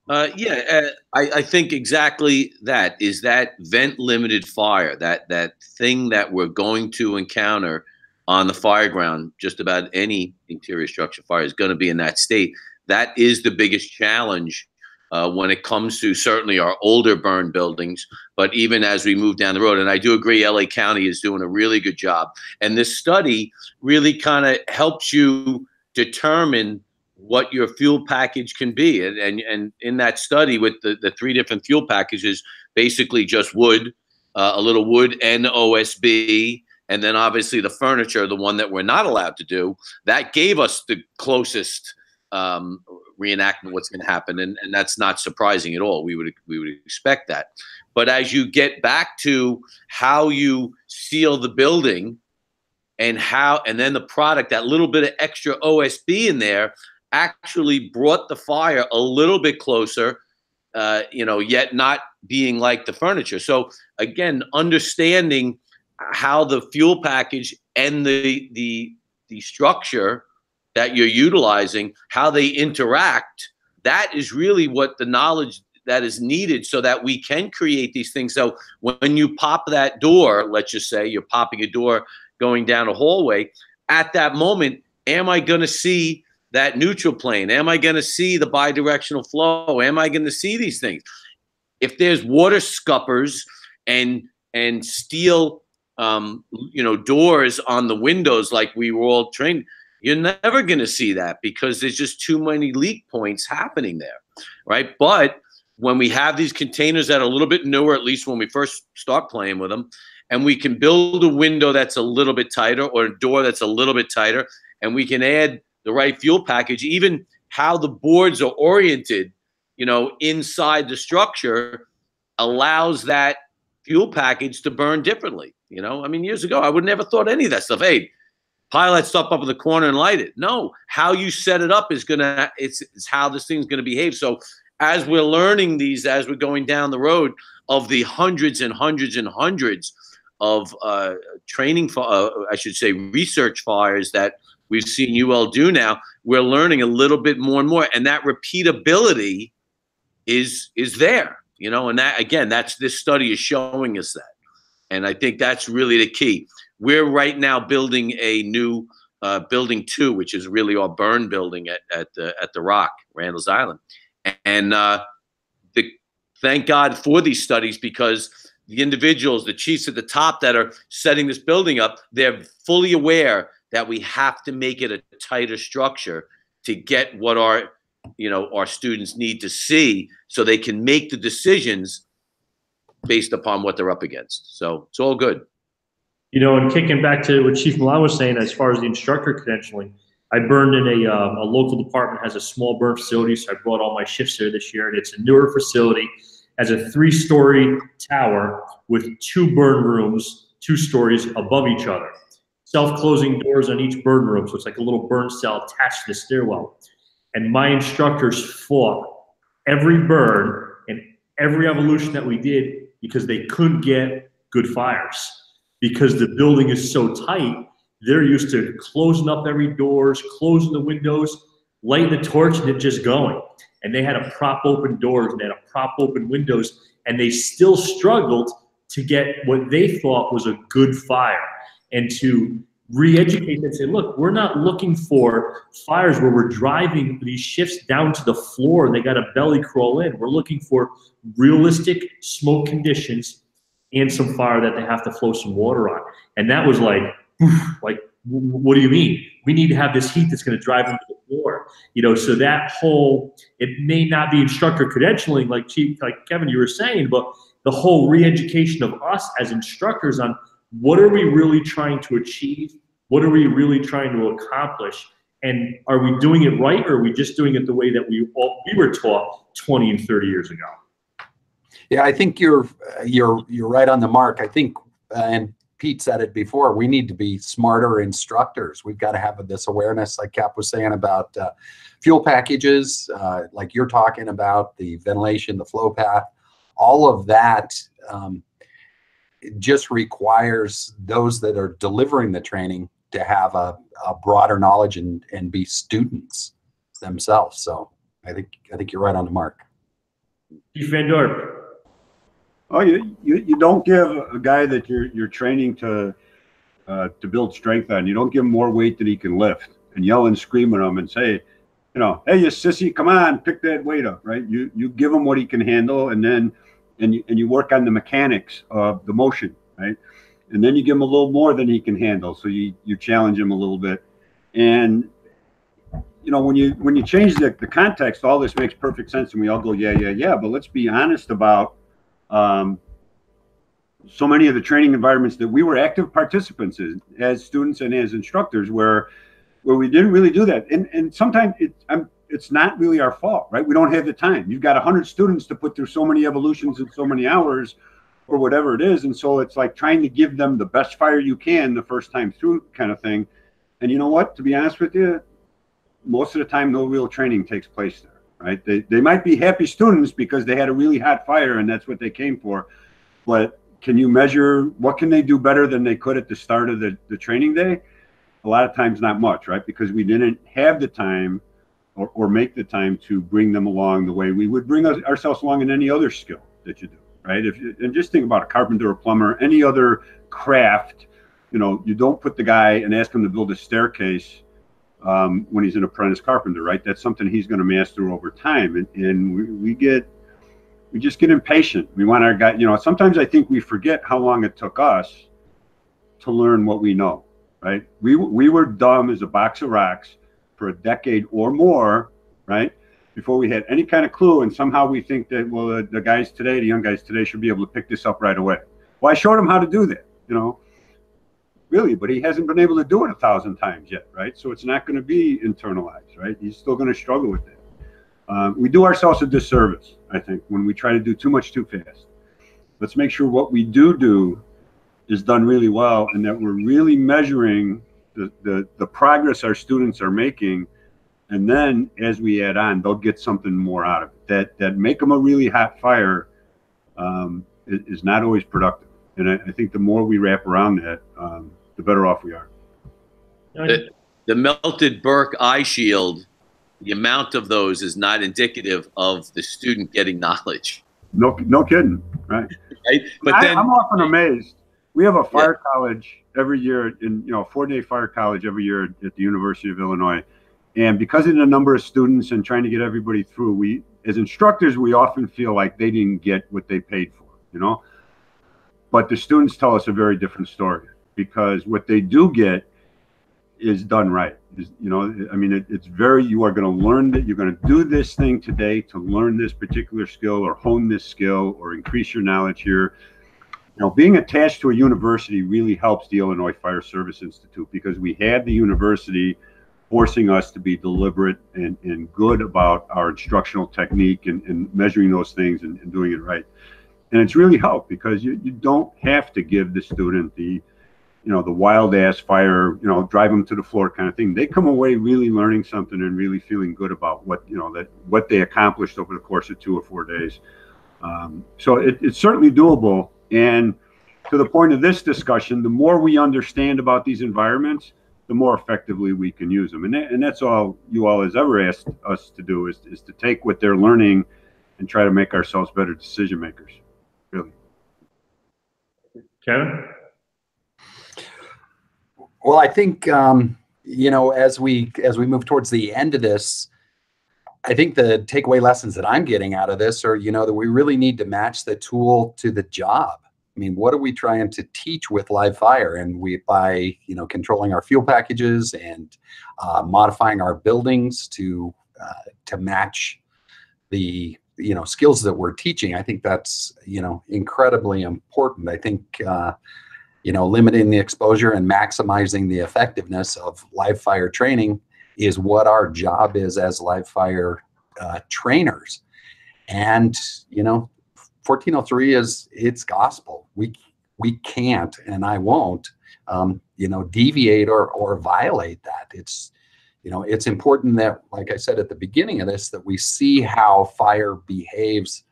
I think exactly that is that vent limited fire, that thing that we're going to encounter on the fire ground. Just about any interior structure fire is going to be in that state. That is the biggest challenge when it comes to certainly our older burn buildings, but even as we move down the road. And I do agree, LA County is doing a really good job. And this study really kind of helps you determine what your fuel package can be. And in that study with the 3 different fuel packages, basically just wood, a little wood and OSB, and then obviously the furniture, the one that we're not allowed to do, that gave us the closest reenactment what's going to happen, and that's not surprising at all. We would expect that. But as you get back to how you seal the building and then the product, that little bit of extra OSB in there actually brought the fire a little bit closer, yet not being like the furniture. So again, understanding how the fuel package and the structure that you're utilizing, how they interact, that is really what the knowledge that is needed so that we can create these things. So when you pop that door, let's just say you're popping a door going down a hallway, at that moment, am I going to see that neutral plane? Am I going to see the bidirectional flow? Am I going to see these things? If there's water scuppers and steel, doors on the windows like we were all trained, you're never going to see that because there's just too many leak points happening there, right? But when we have these containers that are a little bit newer, at least when we first start playing with them, and we can build a window that's a little bit tighter or a door that's a little bit tighter, and we can add the right fuel package, even how the boards are oriented, inside the structure allows that fuel package to burn differently. Years ago, I would never thought any of that stuff. Hey, pile that stuff up in the corner and light it. No, how you set it up is it's how this thing's gonna behave. So as we're learning these, as we're going down the road of the hundreds and hundreds and hundreds of training, research fires that we've seen UL do now, we're learning a little bit more and more, and that repeatability is there, and that, again, this study is showing us that. And I think that's really the key. We're right now building a new building 2, which is really our burn building at the Rock, Randall's Island. And thank God for these studies, because the individuals, the chiefs at the top that are setting this building up, they're fully aware that we have to make it a tighter structure to get what our students need to see so they can make the decisions based upon what they're up against. So it's all good. And kicking back to what Chief Milan was saying, as far as the instructor credentialing, I burned in a local department has a small burn facility, so I brought all my shifts there this year, and it's a newer facility, has a 3-story tower with 2 burn rooms, 2 stories above each other. self-closing doors on each burn room. So it's like a little burn cell attached to the stairwell. And my instructors fought every burn and every evolution that we did because they couldn't get good fires. Because the building is so tight, they're used to closing up every doors, closing the windows, lighting the torch, and it just going. And they had to prop open doors, and they had to prop open windows, and they still struggled to get what they thought was a good fire. And to re-educate them and say, look, we're not looking for fires where we're driving these shifts down to the floor and they got a belly crawl in. We're looking for realistic smoke conditions and some fire that they have to flow some water on. And that was like, what do you mean? We need to have this heat that's going to drive into the floor. You know, so that whole, it may not be instructor credentialing like Kevin, you were saying, but the whole re-education of us as instructors on what are we really trying to achieve? What are we really trying to accomplish? And are we doing it right, or are we just doing it the way that we were taught 20 and 30 years ago? Yeah, I think you're right on the mark. I think, and Pete said it before, we need to be smarter instructors. We've got to have this awareness, like Cap was saying, about fuel packages, like you're talking about, the ventilation, the flow path, all of that. It just requires those that are delivering the training to have a broader knowledge and be students themselves. So I think you're right on the mark. Chief Van Dorp. Oh, you don't give a guy that you're training to build strength on, you don't give him more weight than he can lift and yell and scream at him and say, you know, hey, you sissy, come on, pick that weight up, right? You give him what he can handle, and then you work on the mechanics of the motion, right? And then you give him a little more than he can handle, so you challenge him a little bit. And you know, when you change the context, all this makes perfect sense, and we all go, yeah. But let's be honest about so many of the training environments that we were active participants in as students and as instructors, where we didn't really do that. And sometimes it's not really our fault, right? We don't have the time. You've got 100 students to put through so many evolutions in so many hours or whatever it is. And so it's like trying to give them the best fire you can the first time through kind of thing. And you know what, to be honest with you, most of the time, no real training takes place there, right? They might be happy students because they had a really hot fire and that's what they came for. But can you measure what can they do better than they could at the start of the training day? A lot of times not much, right? Because we didn't have the time or make the time to bring them along the way we would bring ourselves along in any other skill that you do, right? And just think about a carpenter, a plumber, any other craft. You know, you don't put the guy and ask him to build a staircase when he's an apprentice carpenter, right? That's something he's going to master over time. And we just get impatient. We want our guy, you know, sometimes I think we forget how long it took us to learn what we know, right? We were dumb as a box of rocks for a decade or more, right? Before we had any kind of clue. And somehow we think that, well, the guys today, the young guys today should be able to pick this up right away. Well, I showed him how to do that, you know, really, but he hasn't been able to do it 1,000 times yet, right? So it's not going to be internalized, right? He's still going to struggle with that. We do ourselves a disservice, I think, when we try to do too much too fast. Let's make sure what we do is done really well, and that we're really measuring the progress our students are making. And then as we add on, they'll get something more out of it. That make them a really hot fire is not always productive. And I think the more we wrap around that, the better off we are. The melted Burke eye shield, the amount of those is not indicative of the student getting knowledge. No kidding, right? But then I'm often amazed. We have a fire college every year, a 4-day fire college every year at the University of Illinois. And because of the number of students and trying to get everybody through, we, as instructors, we often feel like they didn't get what they paid for, you know? But the students tell us a very different story, because what they do get is done right. It's very, you are going to learn that you're going to do this thing today to learn this particular skill or hone this skill or increase your knowledge here. Being attached to a university really helps the Illinois Fire Service Institute, because we had the university forcing us to be deliberate and good about our instructional technique and measuring those things and doing it right. And it's really helped, because you don't have to give the student the you know, the wild ass fire, you know, drive them to the floor kind of thing. They come away really learning something and really feeling good about what, you know, that what they accomplished over the course of 2 or 4 days. So it's certainly doable. And to the point of this discussion, the more we understand about these environments, the more effectively we can use them. And that's all you all has ever asked us to do is to take what they're learning and try to make ourselves better decision makers, really. Kevin? Well, I think, you know, as we move towards the end of this, I think the takeaway lessons that I'm getting out of this are, you know, that we really need to match the tool to the job. I mean, what are we trying to teach with live fire? And by, you know, controlling our fuel packages and modifying our buildings to match the, you know, skills that we're teaching, I think that's, you know, incredibly important. I think, you know, limiting the exposure and maximizing the effectiveness of live fire training is what our job is as live fire trainers. And, you know, 1403 it's gospel. We can't, and I won't, you know, deviate or violate that. It's, you know, it's important that, like I said at the beginning of this, that we see how fire behaves,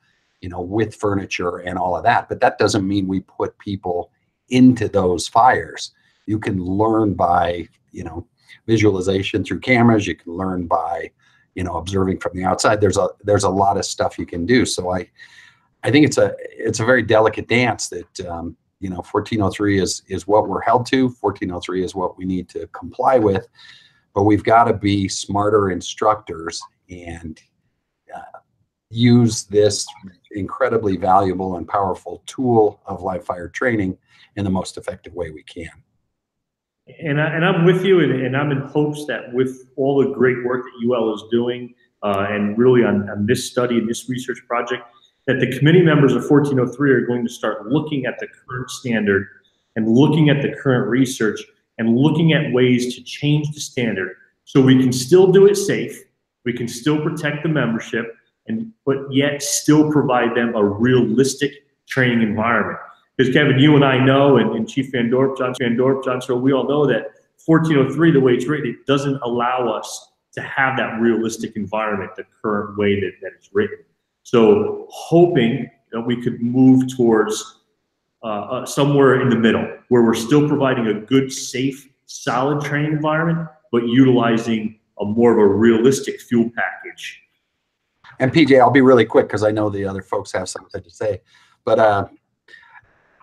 you know, with furniture and all of that. But that doesn't mean we put people into those fires. You can learn by, you know, visualization through cameras. You can learn by, you know, observing from the outside. There's a lot of stuff you can do. So I think it's a very delicate dance that, you know, 1403 is what we're held to. 1403 is what we need to comply with, but we've got to be smarter instructors and use this incredibly valuable and powerful tool of live fire training in the most effective way we can. And I'm with you, and I'm in hopes that with all the great work that UL is doing, and really on this study and this research project, that the committee members of 1403 are going to start looking at the current standard and looking at the current research and looking at ways to change the standard so we can still do it safe, we can still protect the membership, but yet still provide them a realistic training environment. Because Kevin, you and I know, and Chief Van Dorp, John Searle, we all know that 1403, the way it's written, it doesn't allow us to have that realistic environment the current way that it's written. So hoping that we could move towards somewhere in the middle where we're still providing a good, safe, solid training environment, but utilizing a more of a realistic fuel package. And PJ, I'll be really quick because I know the other folks have something to say, but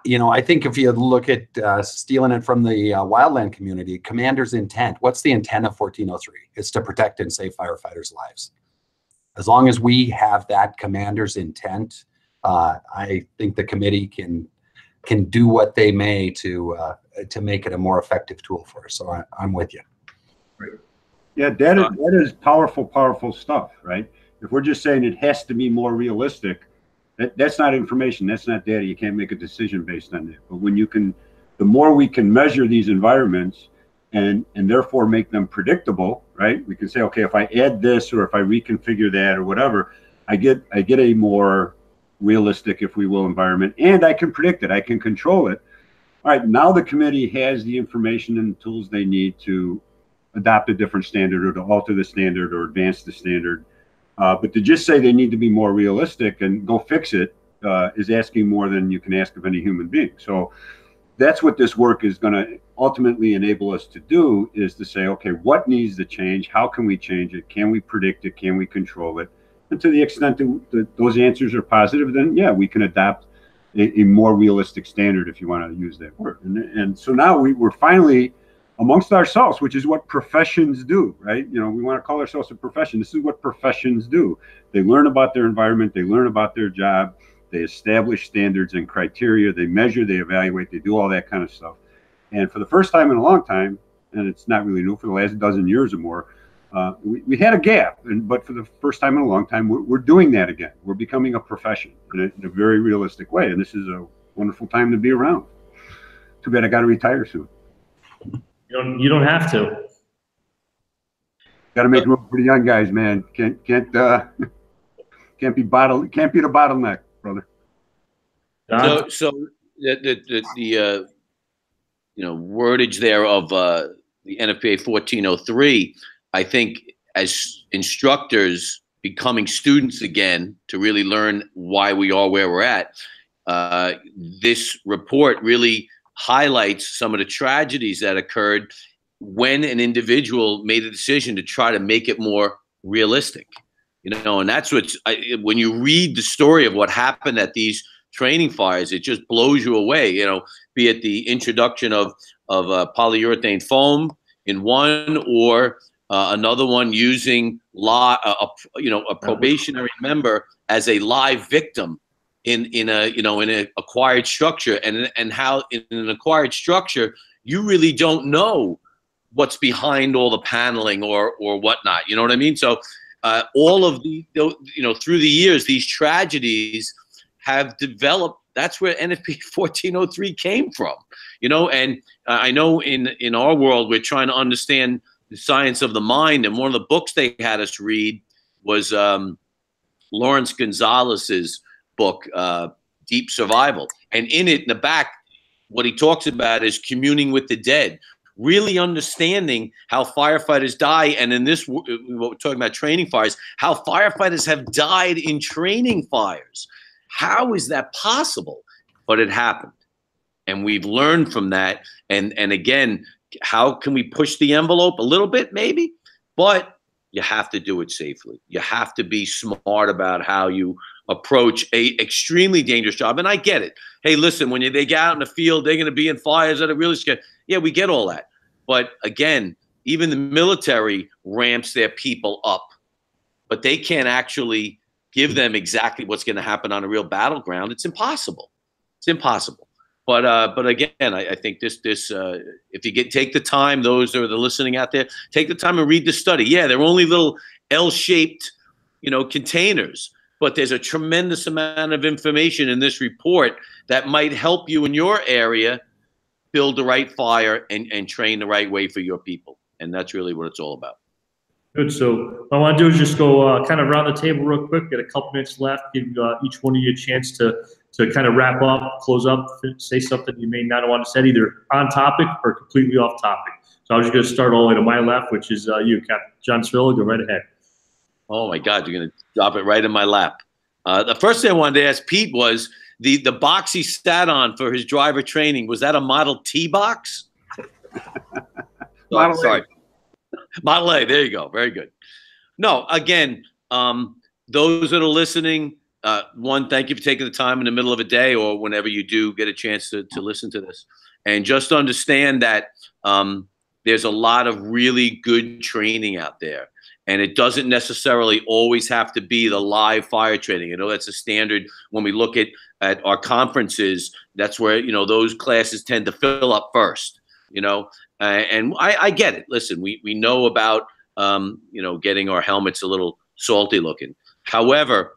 you know, I think if you look at stealing it from the wildland community, commander's intent, what's the intent of 1403? It's to protect and save firefighters' lives. As long as we have that commander's intent, I think the committee can do what they may to make it a more effective tool for us. So I'm with you. Right. Yeah, that is powerful stuff, right? If we're just saying it has to be more realistic, that's not information. That's not data. You can't make a decision based on that. But when you can, the more we can measure these environments and therefore make them predictable, right? We can say, okay, if I add this or if I reconfigure that or whatever, I get a more realistic, if we will, environment, and I can predict it. I can control it. All right, now the committee has the information and tools they need to adopt a different standard or to alter the standard or advance the standard. But to just say they need to be more realistic and go fix it is asking more than you can ask of any human being. So that's what this work is going to ultimately enable us to do, is to say, okay, what needs to change? How can we change it? Can we predict it? Can we control it? And to the extent that those answers are positive, then yeah, we can adopt a more realistic standard, if you want to use that word. And so now we're finally amongst ourselves, which is what professions do, right? You know, we want to call ourselves a profession. This is what professions do. They learn about their environment. They learn about their job. They establish standards and criteria. They measure, they evaluate, they do all that kind of stuff. And for the first time in a long time, and it's not really new, for the last dozen years or more, we had a gap. But for the first time in a long time, we're doing that again. We're becoming a profession in a very realistic way. And this is a wonderful time to be around. Too bad I got to retire soon. You don't have to. Got to make room for the young guys, man. Can't be the bottleneck, brother. So the wordage there of the NFPA 1403. I think as instructors becoming students again to really learn why we are where we're at, this report really highlights some of the tragedies that occurred when an individual made a decision to try to make it more realistic. And that's when you read the story of what happened at these training fires, it just blows you away. Be it the introduction of polyurethane foam in one, or another one using a probationary member as a live victim in an acquired structure, and how in an acquired structure you really don't know what's behind all the paneling or whatnot. You know what I mean? So all of through the years, these tragedies have developed. That's where NFPA 1403 came from. And I know in our world we're trying to understand the science of the mind, and one of the books they had us read was Lawrence Gonzalez's book, Deep Survival. And in it, in the back, what he talks about is communing with the dead, really understanding how firefighters die. And in this, what we're talking about, training fires, how firefighters have died in training fires. How is that possible? But it happened. And we've learned from that. And again, how can we push the envelope a little bit? Maybe, but you have to do it safely. You have to be smart about how you approach a extremely dangerous job. And I get it. Hey, listen, when they get out in the field, they're going to be in fires that are really scary. Yeah, we get all that. But again, even the military ramps their people up, but they can't actually give them exactly what's going to happen on a real battleground. It's impossible. It's impossible. But again, I think this if you take the time, those that are listening out there, take the time and read the study. Yeah, they're only little L-shaped, containers, but there's a tremendous amount of information in this report that might help you in your area build the right fire and train the right way for your people. And that's really what it's all about. Good. So what I want to do is just go kind of around the table real quick, get a couple minutes left, give each one of you a chance to kind of wrap up, close up, say something you may not want to say, either on topic or completely off topic. So I'm just going to start all the way to my left, which is you, Captain John Svilla. Go right ahead. Oh my God, you're going to drop it right in my lap. The first thing I wanted to ask Pete was the box he sat on for his driver training. Was that a Model T box? Sorry. Model A, there you go. Very good. No, again, those that are listening, one, thank you for taking the time in the middle of a day or whenever you do get a chance to listen to this. And just understand that there's a lot of really good training out there. And it doesn't necessarily always have to be the live fire training. That's a standard when we look at our conferences. That's where, those classes tend to fill up first, and I get it. Listen, we know about, getting our helmets a little salty looking. However,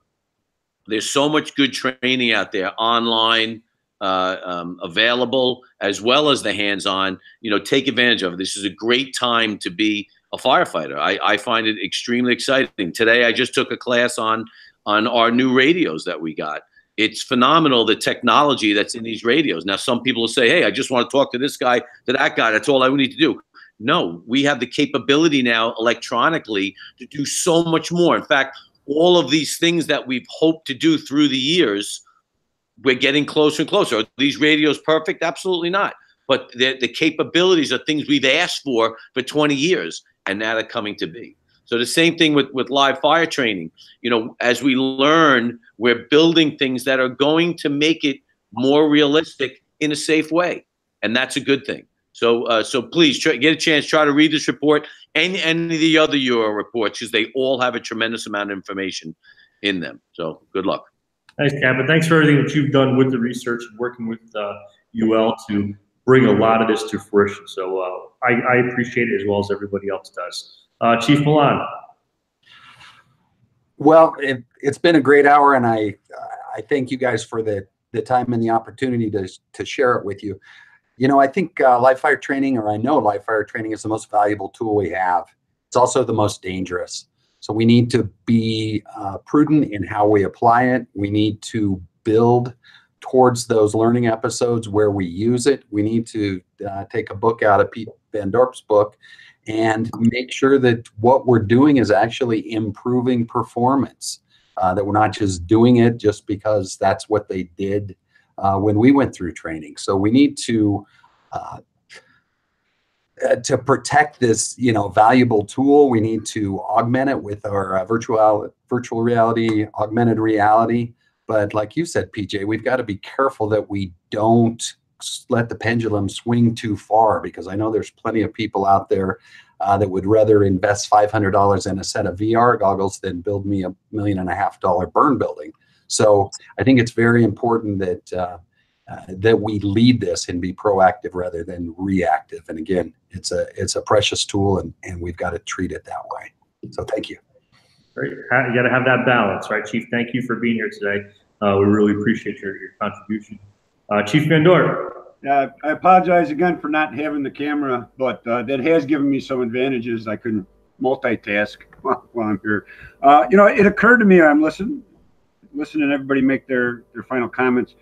there's so much good training out there online, available, as well as the hands-on. Take advantage of it. This is a great time to be a firefighter. I find it extremely exciting. Today, I just took a class on our new radios that we got. It's phenomenal, the technology that's in these radios. Now, some people will say, hey, I just want to talk to this guy, to that guy. That's all I need to do. No, we have the capability now electronically to do so much more. In fact, all of these things that we've hoped to do through the years, we're getting closer and closer. Are these radios perfect? Absolutely not. But the capabilities are things we've asked for 20 years, and now they're coming to be. So the same thing with live fire training. As we learn, we're building things that are going to make it more realistic in a safe way, and that's a good thing. So please get a chance, try to read this report and any of the other UL reports, because they all have a tremendous amount of information in them. So good luck. Thanks, Cap, and thanks for everything that you've done with the research and working with UL to bring a lot of this to fruition. So I appreciate it as well as everybody else does. Chief Milan. Well, it's been a great hour, and I thank you guys for the time and the opportunity to share it with you. I think live fire training, or I know live fire training, is the most valuable tool we have. It's also the most dangerous. So we need to be prudent in how we apply it. We need to build towards those learning episodes where we use it. We need to take a book out of Pete Van Dorp's book and make sure that what we're doing is actually improving performance, that we're not just doing it just because that's what they did when we went through training. So we need to protect this, valuable tool. We need to augment it with our virtual reality, augmented reality. But like you said, PJ, we've got to be careful that we don't let the pendulum swing too far, because I know there's plenty of people out there that would rather invest $500 in a set of VR goggles than build me $1.5 million burn building. So I think it's very important that that we lead this and be proactive rather than reactive. And again, it's a precious tool, and we've got to treat it that way. So thank you. Great. You got to have that balance, right, Chief? Thank you for being here today. We really appreciate your contribution. Chief Van Dorp. I apologize again for not having the camera, but that has given me some advantages. I can multitask while I'm here. It occurred to me, I'm listening to everybody make their final comments.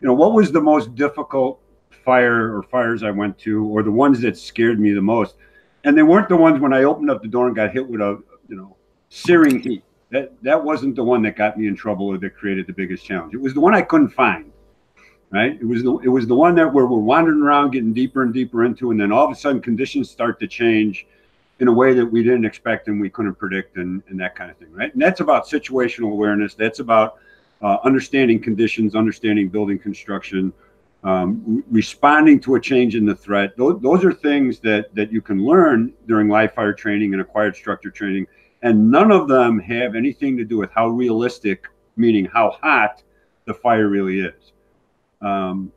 What was the most difficult fire or fires I went to, or the ones that scared me the most? And they weren't the ones when I opened up the door and got hit with a, searing heat. That wasn't the one that got me in trouble or that created the biggest challenge. It was the one I couldn't find, right? It was the one that where we're wandering around, getting deeper and deeper into, and then all of a sudden conditions start to change in a way that we didn't expect and we couldn't predict, and that kind of thing, right? And that's about situational awareness. That's about understanding conditions, understanding building construction, responding to a change in the threat. Those are things that you can learn during live fire training and acquired structure training. And none of them have anything to do with how realistic, meaning how hot, the fire really is. Something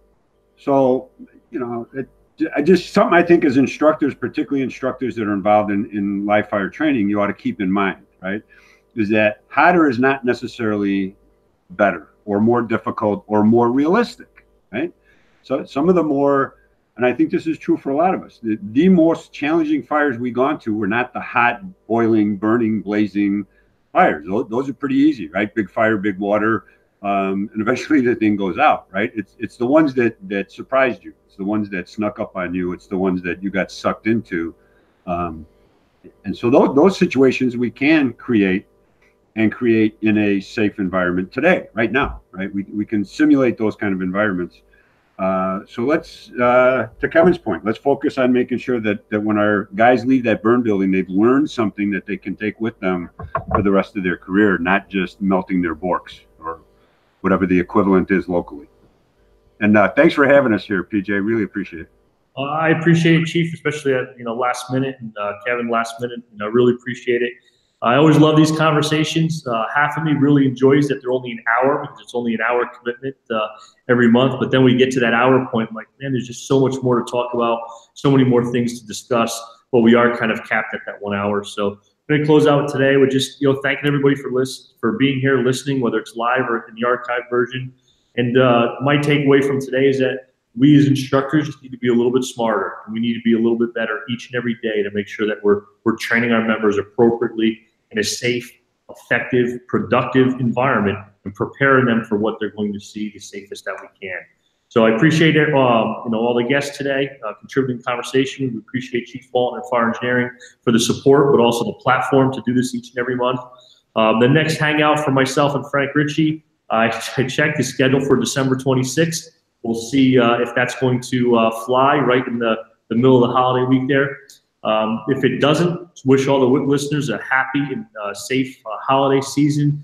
I think as instructors, particularly instructors that are involved in live fire training, you ought to keep in mind, right? Is that hotter is not necessarily better or more difficult or more realistic, right? So some of the more, and I think this is true for a lot of us, the most challenging fires we've gone to were not the hot, boiling, burning, blazing fires. Those are pretty easy, right? Big fire, big water, and eventually the thing goes out, right? It's the ones that surprised you. It's the ones that snuck up on you. It's the ones that you got sucked into. And so those situations we can create in a safe environment today, right now, right? We can simulate those kind of environments. So let's, to Kevin's point, let's focus on making sure that when our guys leave that burn building, they've learned something that they can take with them for the rest of their career, not just melting their borks or whatever the equivalent is locally. And thanks for having us here, PJ. Really appreciate it. I appreciate it, Chief, especially at last minute, and Kevin last minute. I really appreciate it. I always love these conversations. Half of me really enjoys that they're only an hour, because it's only an hour commitment every month. But then we get to that hour point, I'm like, man, there's just so much more to talk about, so many more things to discuss. But we are kind of capped at that 1 hour. So I'm going to close out today with just thanking everybody for being here, listening, whether it's live or in the archive version. And my takeaway from today is that we as instructors just need to be a little bit smarter. And we need to be a little bit better each and every day to make sure that we're training our members appropriately in a safe, effective, productive environment, and preparing them for what they're going to see the safest that we can. So I appreciate it, all the guests today contributing to the conversation. We appreciate Chief Walton and Fire Engineering for the support, but also the platform to do this each and every month. The next hangout for myself and Frank Ricci, I checked the schedule for December 26th. We'll see if that's going to fly right in the middle of the holiday week there. If it doesn't, wish all the listeners a happy and safe holiday season.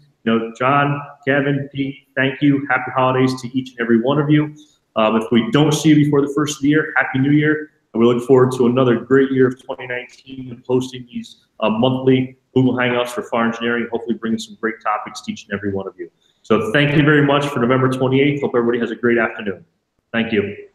John, Kevin, Pete, thank you. Happy holidays to each and every one of you. If we don't see you before the first of the year, Happy New Year. And we look forward to another great year of 2019 and posting these monthly Google Hangouts for Fire Engineering, hopefully bringing some great topics to each and every one of you. So thank you very much for November 28th. Hope everybody has a great afternoon. Thank you.